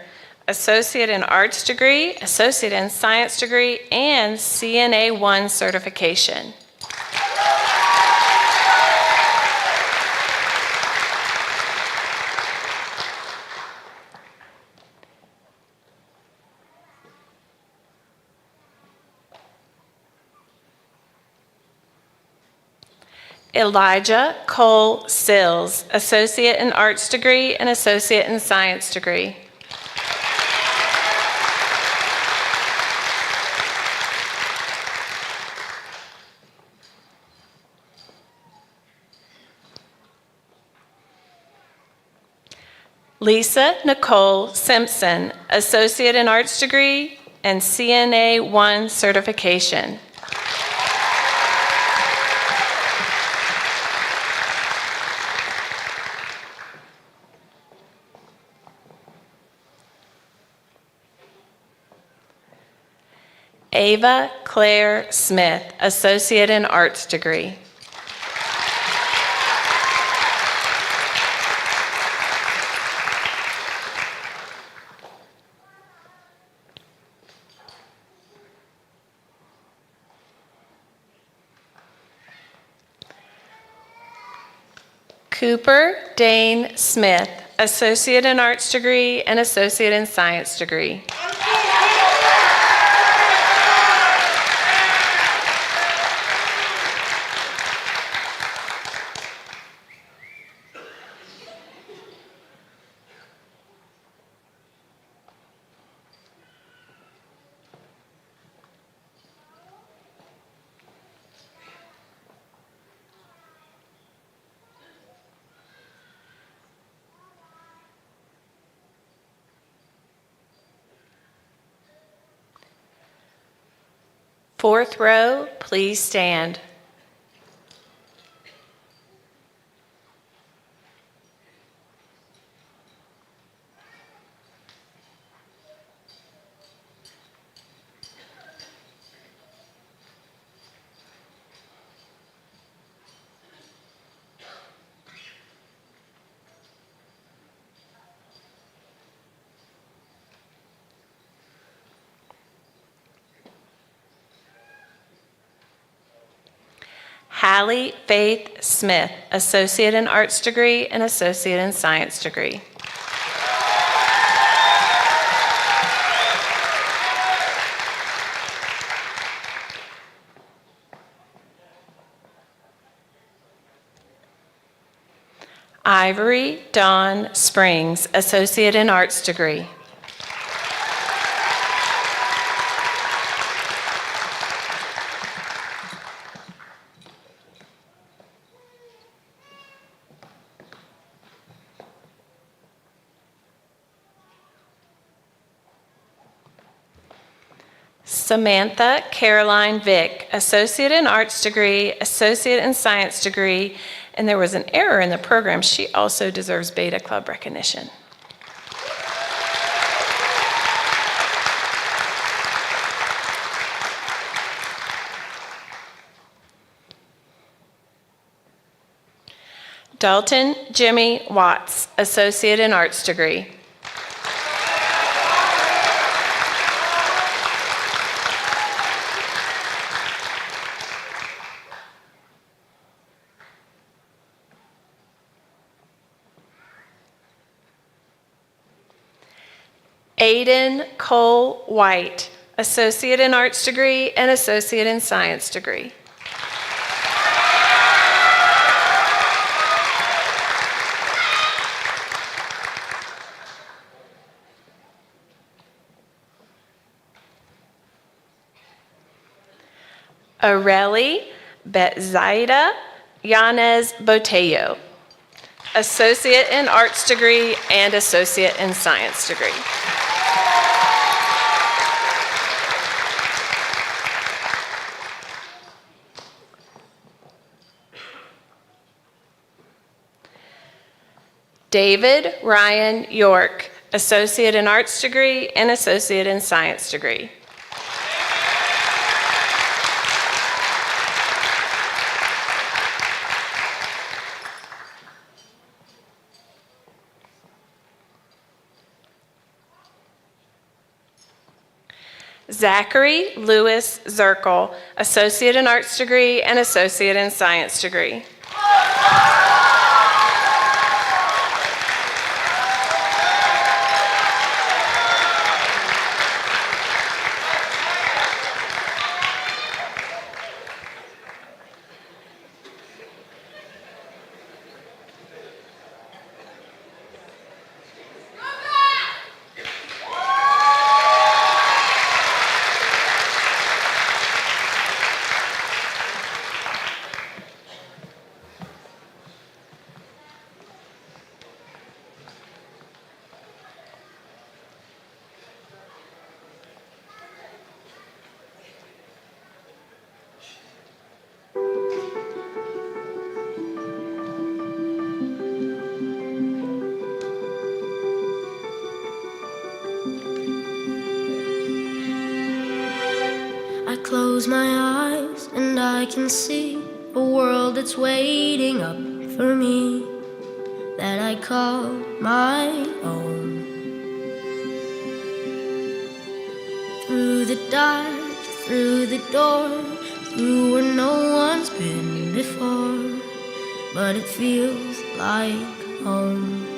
S10: associate in arts degree, associate in science degree, and CNA 1 certification. Elijah Cole Sills, associate in arts degree and associate in science degree. Lisa Nicole Simpson, associate in arts degree and CNA 1 certification. Ava Claire Smith, associate in arts degree. Cooper Dane Smith, associate in arts degree and associate in science degree. Fourth row, please stand. Hallie Faith Smith, Associate in Arts degree and Associate in Science degree. Ivory Dawn Springs, Associate in Arts degree. Samantha Caroline Vick, Associate in Arts degree, Associate in Science degree, and there was an error in the program. She also deserves Beta Club recognition. Dalton Jimmy Watts, Associate in Arts degree. Aiden Cole White, Associate in Arts degree and Associate in Science degree. Areli Betzaida Yanez Botello, Associate in Arts degree and Associate in Science degree. David Ryan York, Associate in Arts degree and Associate in Science degree. Zachary Lewis Zirkle, Associate in Arts degree and Associate in Science degree.
S6: I close my eyes and I can see a world that's waiting up for me that I call my own. Through the dark, through the door, through where no one's been before, but it feels like home.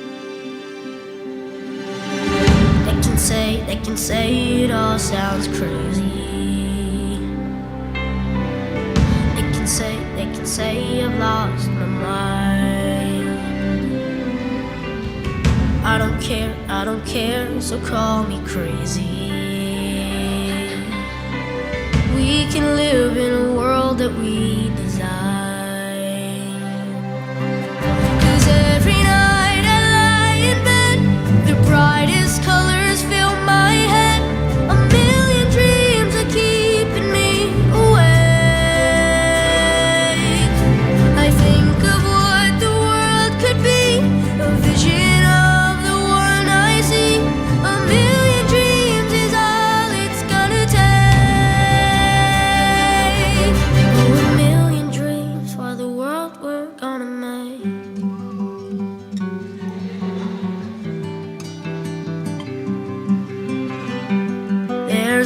S6: They can say it all sounds crazy. They can say I've lost my mind. I don't care, so call me crazy. We can live in a world that we design. 'Cause every night I lie in bed, the brightest colors fill my head. A million dreams are keeping me awake.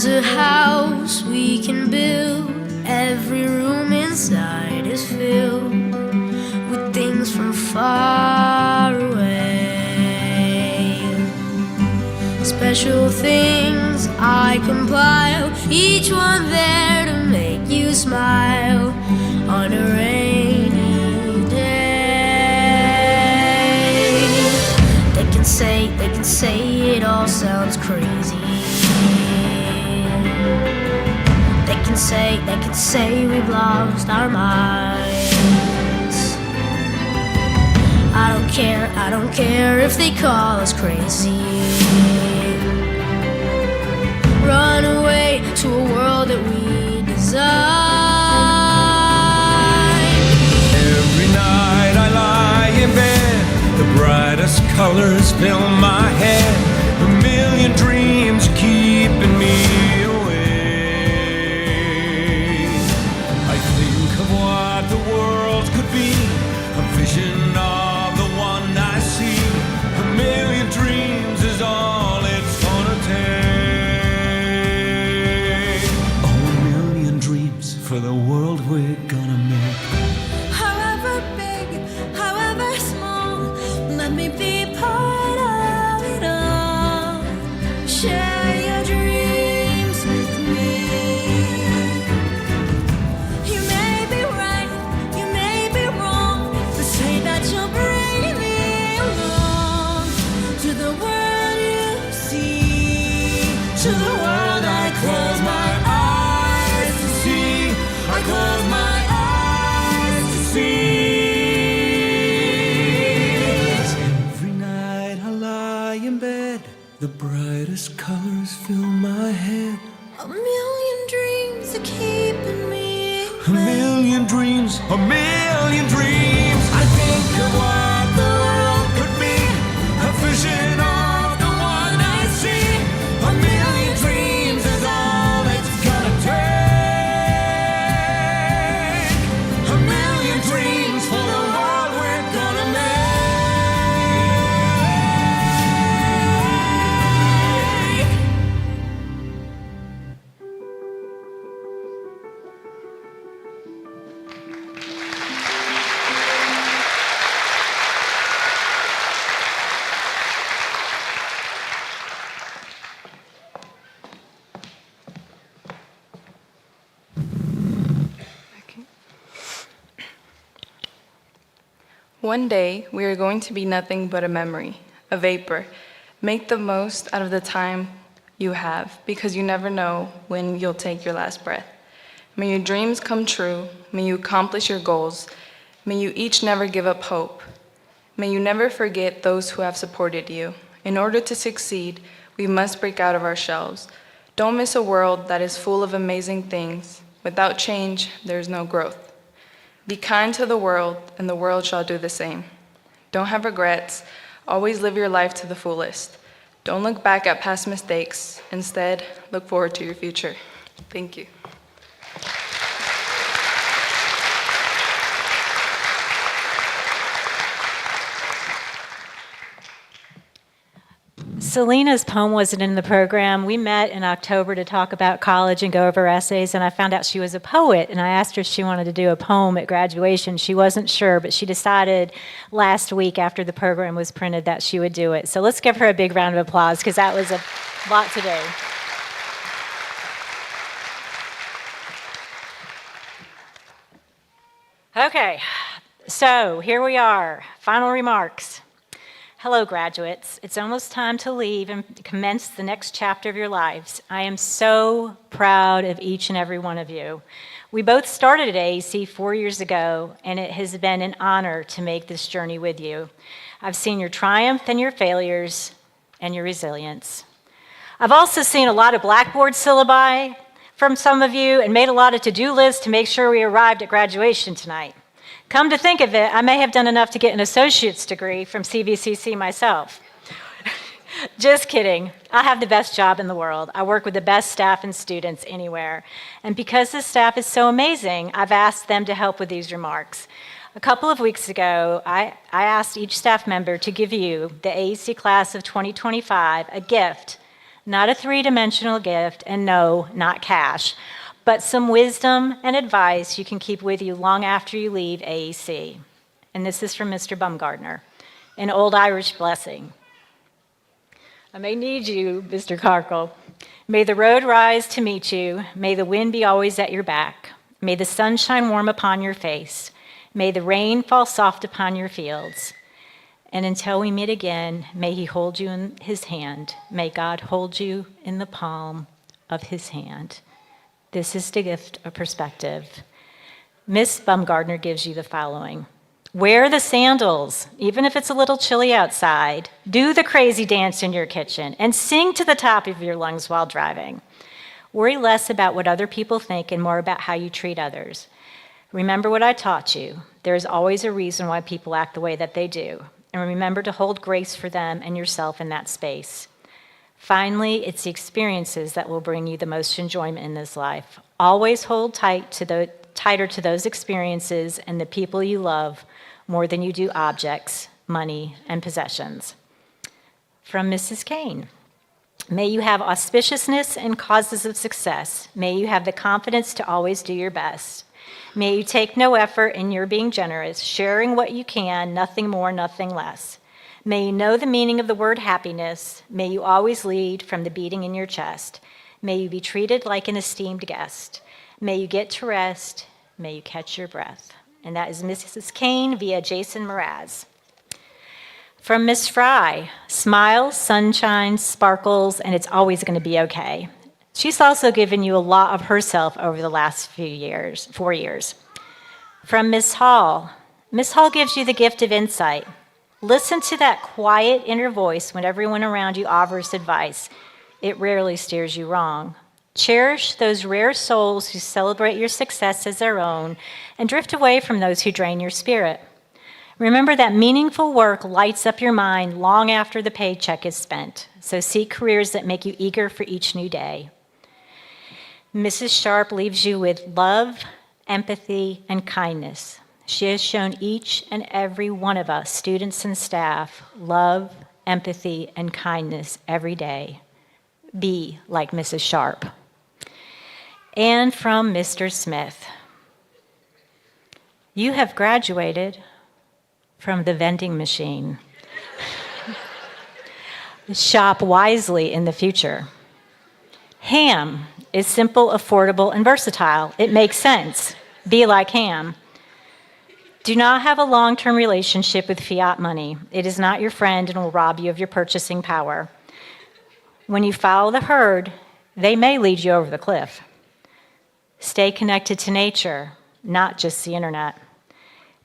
S11: There's a house we can build. Every room inside is filled with things from far away. Special things I compile, each one there to make you smile on a rainy day. They can say it all sounds crazy. They can say we've lost our minds. I don't care if they call us crazy. Run away to a world that we design.
S12: Every night I lie in bed, the brightest colors fill my head. A million dreams keeping me away. I think of what the world could be, a vision of the one I see. A million dreams is all it's gonna take. Oh, a million dreams for the world we're gonna make.
S11: However big, however small, let me be part of it all. Share your dreams with me. You may be right, you may be wrong, but say that you'll bring me along to the world you see, to the world I close my eyes to see. I close my eyes to see.
S12: Every night I lie in bed, the brightest colors fill my head.
S11: A million dreams are keeping me.
S12: A million dreams, a million dreams. I think of what the world could be, a vision of the one I see. A million dreams is all it's gonna take. A million dreams for the world we're gonna make.
S13: One day, we are going to be nothing but a memory, a vapor. Make the most out of the time you have, because you never know when you'll take your last breath. May your dreams come true. May you accomplish your goals. May you each never give up hope. May you never forget those who have supported you. In order to succeed, we must break out of our shells. Don't miss a world that is full of amazing things. Without change, there is no growth. Be kind to the world, and the world shall do the same. Don't have regrets. Always live your life to the fullest. Don't look back at past mistakes. Instead, look forward to your future. Thank you.
S1: Selena's poem wasn't in the program. We met in October to talk about college and go over essays, and I found out she was a poet, and I asked her if she wanted to do a poem at graduation. She wasn't sure, but she decided last week after the program was printed that she would do it. So let's give her a big round of applause, because that was a lot to do. Okay, so here we are, final remarks. Hello, graduates. It's almost time to leave and commence the next chapter of your lives. I am so proud of each and every one of you. We both started at AAC 4 years ago, and it has been an honor to make this journey with you. I've seen your triumph and your failures and your resilience. I've also seen a lot of Blackboard syllabi from some of you and made a lot of to-do lists to make sure we arrived at graduation tonight. Come to think of it, I may have done enough to get an associate's degree from CVCC myself. Just kidding. I have the best job in the world. I work with the best staff and students anywhere. And because the staff is so amazing, I've asked them to help with these remarks. A couple of weeks ago, I asked each staff member to give you, the AAC class of 2025, a gift Not a three-dimensional gift, and no, not cash, but some wisdom and advice you can keep with you long after you leave AEC. And this is from Mr. Bumgardner, an old Irish blessing. I may need you, Mr. Carkle. May the road rise to meet you. May the wind be always at your back. May the sun shine warm upon your face. May the rain fall soft upon your fields. And until we meet again, may he hold you in his hand. May God hold you in the palm of his hand. This is the gift of perspective. Miss Bumgardner gives you the following. Wear the sandals, even if it's a little chilly outside. Do the crazy dance in your kitchen and sing to the top of your lungs while driving. Worry less about what other people think and more about how you treat others. Remember what I taught you. There is always a reason why people act the way that they do. And remember to hold grace for them and yourself in that space. Finally, it's the experiences that will bring you the most enjoyment in this life. Always hold tighter to those experiences and the people you love more than you do objects, money, and possessions. From Mrs. Kane. May you have auspiciousness and causes of success. May you have the confidence to always do your best. May you take no effort in your being generous, sharing what you can, nothing more, nothing less. May you know the meaning of the word happiness. May you always lead from the beating in your chest. May you be treated like an esteemed guest. May you get to rest. May you catch your breath. And that is Mrs. Kane via Jason Mraz. From Miss Fry, smiles, sunshine, sparkles, and it's always going to be okay. She's also given you a lot of herself over the last 4 years. From Miss Hall gives you the gift of insight. Listen to that quiet inner voice when everyone around you offers advice. It rarely steers you wrong. Cherish those rare souls who celebrate your success as their own and drift away from those who drain your spirit. Remember that meaningful work lights up your mind long after the paycheck is spent, so seek careers that make you eager for each new day. Mrs. Sharp leaves you with love, empathy, and kindness. She has shown each and every one of us, students and staff, love, empathy, and kindness every day. Be like Mrs. Sharp. And from Mr. Smith. You have graduated from the vending machine. Shop wisely in the future. Ham is simple, affordable, and versatile. It makes sense. Be like Ham. Do not have a long-term relationship with fiat money. It is not your friend and will rob you of your purchasing power. When you follow the herd, they may lead you over the cliff. Stay connected to nature, not just the internet.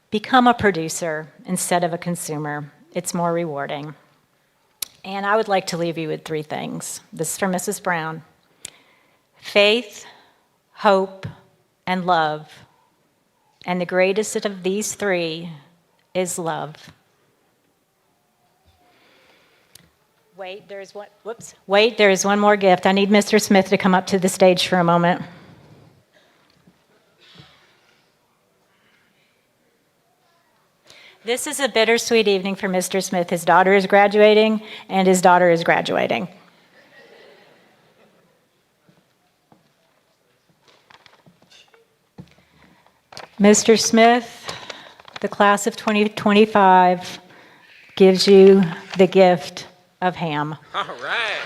S1: Become a producer instead of a consumer. It's more rewarding. And I would like to leave you with 3 things. This is from Mrs. Brown. Faith, hope, and love. And the greatest of these 3 is love. Wait, there is one more gift. I need Mr. Smith to come up to the stage for a moment. This is a bittersweet evening for Mr. Smith. His daughter is graduating, and his daughter is graduating. Mr. Smith, the class of 2025 gives you the gift of ham.
S2: All right.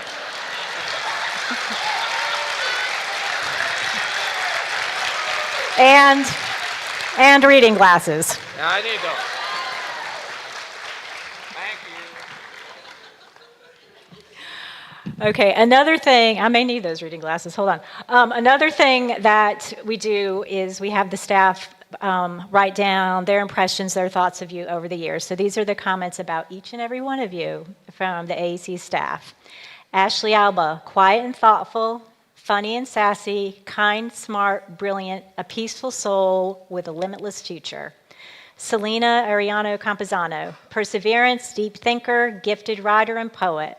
S1: And reading glasses.
S2: Yeah, I need those. Thank you.
S1: Okay, another thing, I may need those reading glasses, hold on. Another thing that we do is we have the staff write down their impressions, their thoughts of you over the years. So these are the comments about each and every one of you from the AEC staff. Ashley Alba, quiet and thoughtful, funny and sassy, kind, smart, brilliant, a peaceful soul with a limitless future. Selena Ariano Campazano, perseverance, deep thinker, gifted writer and poet.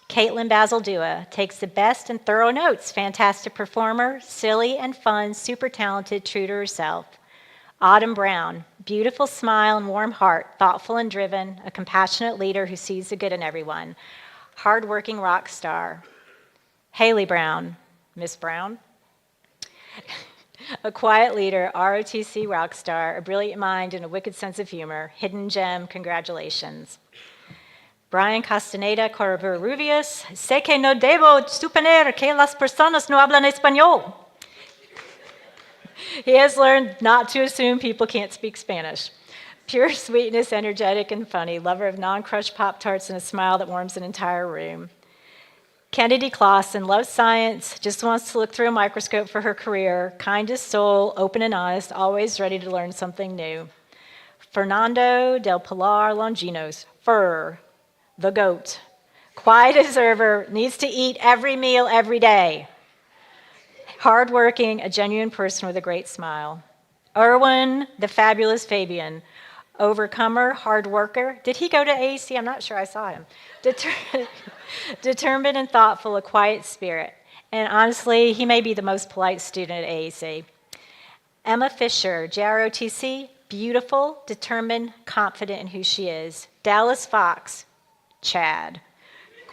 S1: Caitlin Bazaldua takes the best and thorough notes, fantastic performer, silly and fun, super talented, true to herself. Autumn Brown, beautiful smile and warm heart, thoughtful and driven, a compassionate leader who sees the good in everyone. Hardworking rock star. Haley Brown, Miss Brown. A quiet leader, ROTC rock star, a brilliant mind, and a wicked sense of humor. Hidden gem, congratulations. Brian Castaneda Covarrubias, sé que no debo suponer que las personas no hablan español. He has learned not to assume people can't speak Spanish. Pure sweetness, energetic and funny, lover of non-crushed Pop-Tarts and a smile that warms an entire room. Kennedy Clausen loves science, just wants to look through a microscope for her career, kindest soul, open and honest, always ready to learn something new. Fernando del Pilar Longinos, Fur, the goat. Quiet observer, needs to eat every meal every day. Hardworking, a genuine person with a great smile. Erwin, the fabulous Fabian, overcomer, hard worker. Did he go to AEC? I'm not sure I saw him. Determined and thoughtful, a quiet spirit. And honestly, he may be the most polite student at AEC. Emma Fisher, JROTC, beautiful, determined, confident in who she is. Dallas Fox, Chad.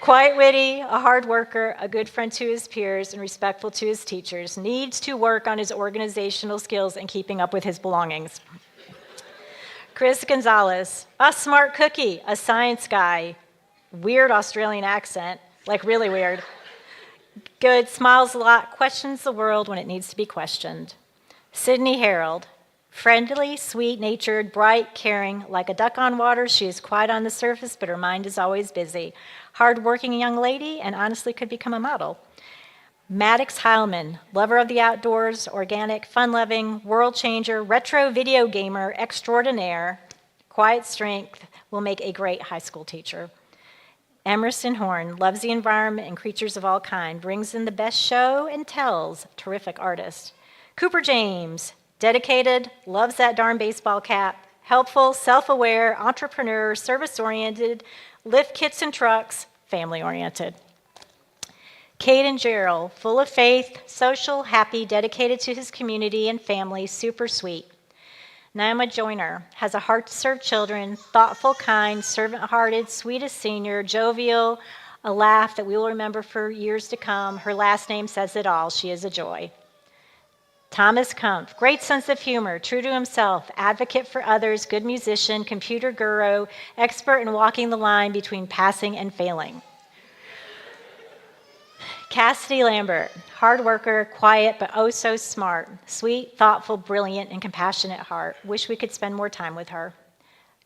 S1: Quite witty, a hard worker, a good friend to his peers, and respectful to his teachers. Needs to work on his organizational skills and keeping up with his belongings. Chris Gonzalez, a smart cookie, a science guy, weird Australian accent, like really weird. Good, smiles a lot, questions the world when it needs to be questioned. Sydney Harold, friendly, sweet-natured, bright, caring, like a duck on water. She is quiet on the surface, but her mind is always busy. Hard-working young lady, and honestly could become a model. Maddox Heilman, lover of the outdoors, organic, fun-loving, world changer, retro video gamer extraordinaire, quiet strength, will make a great high school teacher. Emerson Horn, loves the environment and creatures of all kind, brings in the best show and tells, terrific artist. Cooper James, dedicated, loves that darn baseball cap, helpful, self-aware, entrepreneur, service-oriented, lift kits and trucks, family-oriented. Caden Gerald, full of faith, social, happy, dedicated to his community and family, super sweet. Naima Joyner has a heart to serve children, thoughtful, kind, servant-hearted, sweetest senior, jovial, a laugh that we will remember for years to come. Her last name says it all. She is a joy. Thomas Kumpf, great sense of humor, true to himself, advocate for others, good musician, computer guru, expert in walking the line between passing and failing. Cassidy Lambert, hard worker, quiet, but oh so smart, sweet, thoughtful, brilliant, and compassionate heart. Wish we could spend more time with her.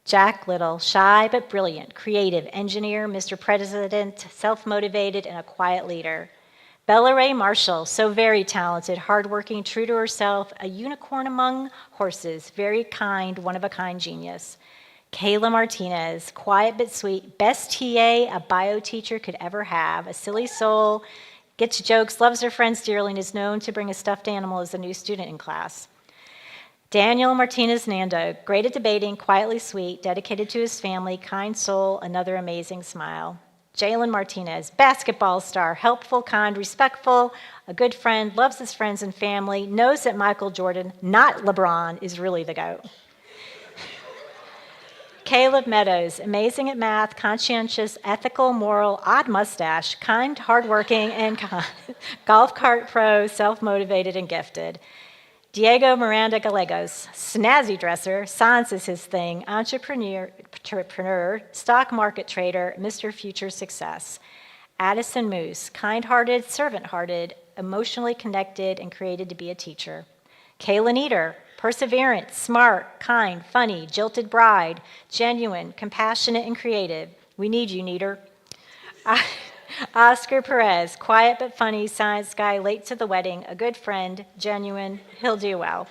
S1: Jack Little, shy but brilliant, creative, engineer, Mr. President, self-motivated, and a quiet leader. Bella Ray Marshall, so very talented, hardworking, true to herself, a unicorn among horses, very kind, one-of-a-kind genius. Kayla Martinez, quiet but sweet, best TA a bio teacher could ever have, a silly soul, gets jokes, loves her friends dearly, and is known to bring a stuffed animal as a new student in class. Daniel Martinez Nando, great at debating, quietly sweet, dedicated to his family, kind soul, another amazing smile. Jalen Martinez, basketball star, helpful, kind, respectful, a good friend, loves his friends and family, knows that Michael Jordan, not LeBron, is really the GOAT. Caleb Meadows, amazing at math, conscientious, ethical, moral, odd mustache, kind, hardworking, and golf cart pro, self-motivated, and gifted. Diego Miranda Gallegos, snazzy dresser, science is his thing, entrepreneur, stock market trader, Mr. Future Success. Addison Moose, kind-hearted, servant-hearted, emotionally connected, and created to be a teacher. Kayla Nieder, perseverant, smart, kind, funny, jilted bride, genuine, compassionate, and creative. We need you, Nieder. Oscar Perez, quiet but funny, science guy, late to the wedding, a good friend, genuine, he'll do well.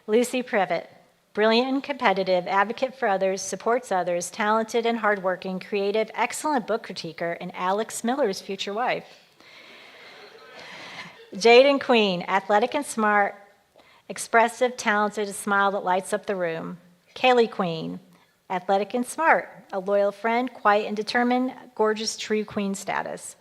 S1: Lucy Privet, brilliant and competitive, advocate for others, supports others, talented and hardworking, creative, excellent book critiquer, and Alex Miller's future wife. Jaden Queen, athletic and smart, expressive, talented, a smile that lights up the room. Kaylee Queen, athletic and smart, a loyal friend, quiet and determined, gorgeous true queen status.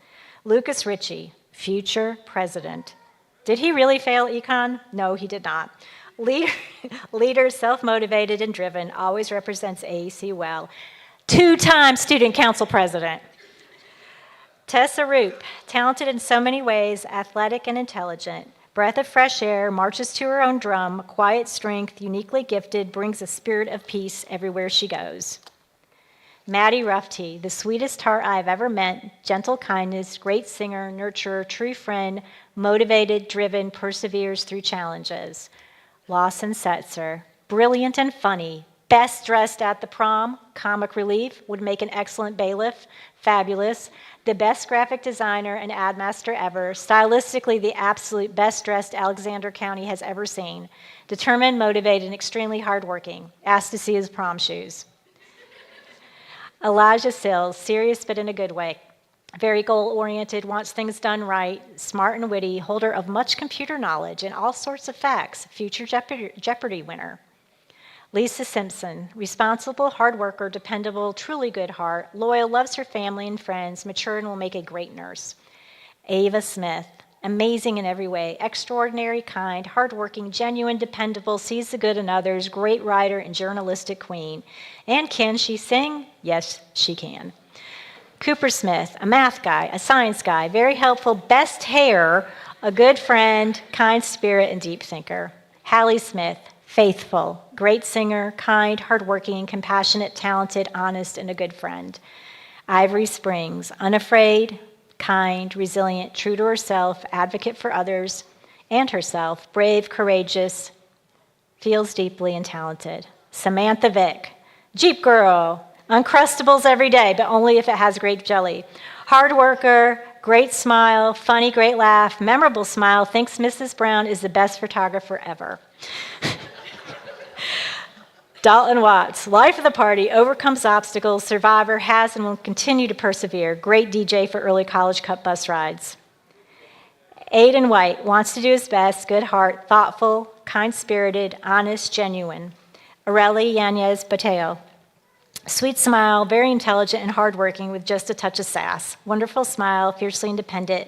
S1: Lucas Ritchie, future president. Did he really fail econ? No, he did not. Leader, self-motivated and driven, always represents AEC well. 2-time student council president. Tessa Roop, talented in so many ways, athletic and intelligent. Breath of fresh air, marches to her own drum, quiet strength, uniquely gifted, brings a spirit of peace everywhere she goes. Maddie Ruffty, the sweetest heart I've ever met, gentle kindness, great singer, nurturer, true friend, motivated, driven, perseveres through challenges. Lawson Setzer, brilliant and funny, best dressed at the prom, comic relief, would make an excellent bailiff, fabulous, the best graphic designer and ad master ever, stylistically the absolute best dressed Alexander County has ever seen, determined, motivated, and extremely hardworking, asked to see his prom shoes. Elijah Sills, serious but in a good way, very goal-oriented, wants things done right, smart and witty, holder of much computer knowledge and all sorts of facts, future Jeopardy winner. Lisa Simpson, responsible, hard worker, dependable, truly good heart, loyal, loves her family and friends, mature and will make a great nurse. Ava Smith, amazing in every way, extraordinary, kind, hardworking, genuine, dependable, sees the good in others, great writer and journalistic queen. And can she sing? Yes, she can. Cooper Smith, a math guy, a science guy, very helpful, best hair, a good friend, kind spirit, and deep thinker. Hallie Smith, faithful, great singer, kind, hardworking, compassionate, talented, honest, and a good friend. Ivory Springs, unafraid, kind, resilient, true to herself, advocate for others and herself, brave, courageous, feels deeply, and talented. Samantha Vick, Jeep girl, Uncrustables every day, but only if it has grape jelly. Hard worker, great smile, funny, great laugh, memorable smile, thinks Mrs. Brown is the best photographer ever. Dalton Watts, life of the party, overcomes obstacles, survivor, has and will continue to persevere. Great DJ for early college cup bus rides. Aiden White, wants to do his best, good heart, thoughtful, kind-spirited, honest, genuine. Areli Yanez Bateo, sweet smile, very intelligent and hardworking with just a touch of sass. Wonderful smile, fiercely independent.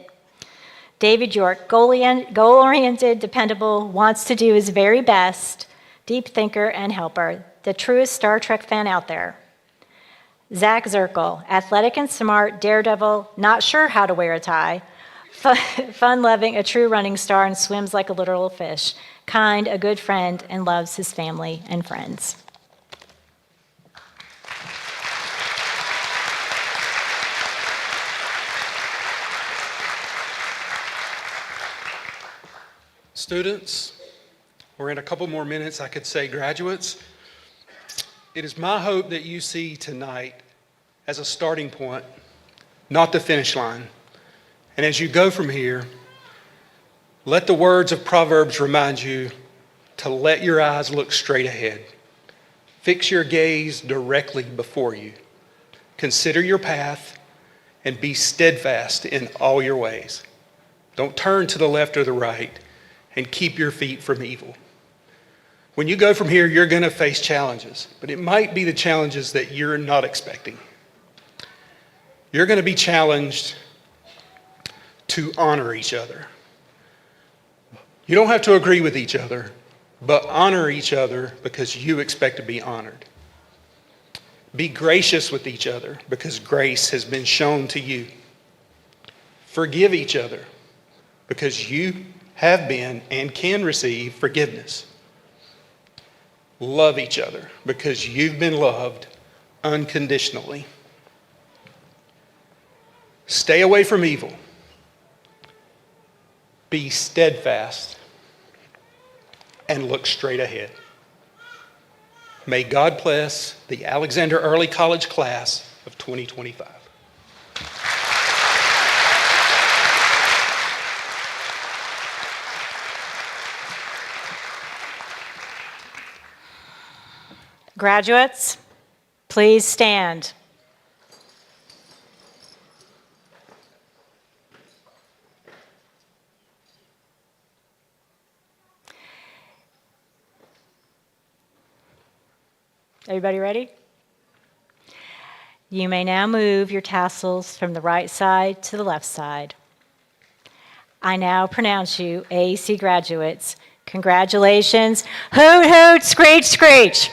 S1: David York, goal-oriented, dependable, wants to do his very best, deep thinker and helper, the truest Star Trek fan out there. Zach Zirkle, athletic and smart, daredevil, not sure how to wear a tie, fun-loving, a true running star, and swims like a literal fish, kind, a good friend, and loves his family and friends.
S14: Students, or in a couple more minutes, I could say graduates, it is my hope that you see tonight as a starting point, not the finish line. And as you go from here, let the words of Proverbs remind you to let your eyes look straight ahead. Fix your gaze directly before you. Consider your path and be steadfast in all your ways. Don't turn to the left or the right, and keep your feet from evil. When you go from here, you're going to face challenges, but it might be the challenges that you're not expecting. You're going to be challenged to honor each other. You don't have to agree with each other, but honor each other because you expect to be honored. Be gracious with each other because grace has been shown to you. Forgive each other because you have been and can receive forgiveness. Love each other because you've been loved unconditionally. Stay away from evil. Be steadfast and look straight ahead. May God bless the Alexander Early College class of 2025.
S1: Graduates, please stand. Everybody ready? You may now move your tassels from the right side to the left side. I now pronounce you AAC graduates. Congratulations. Hoot, hoot, screech, screech.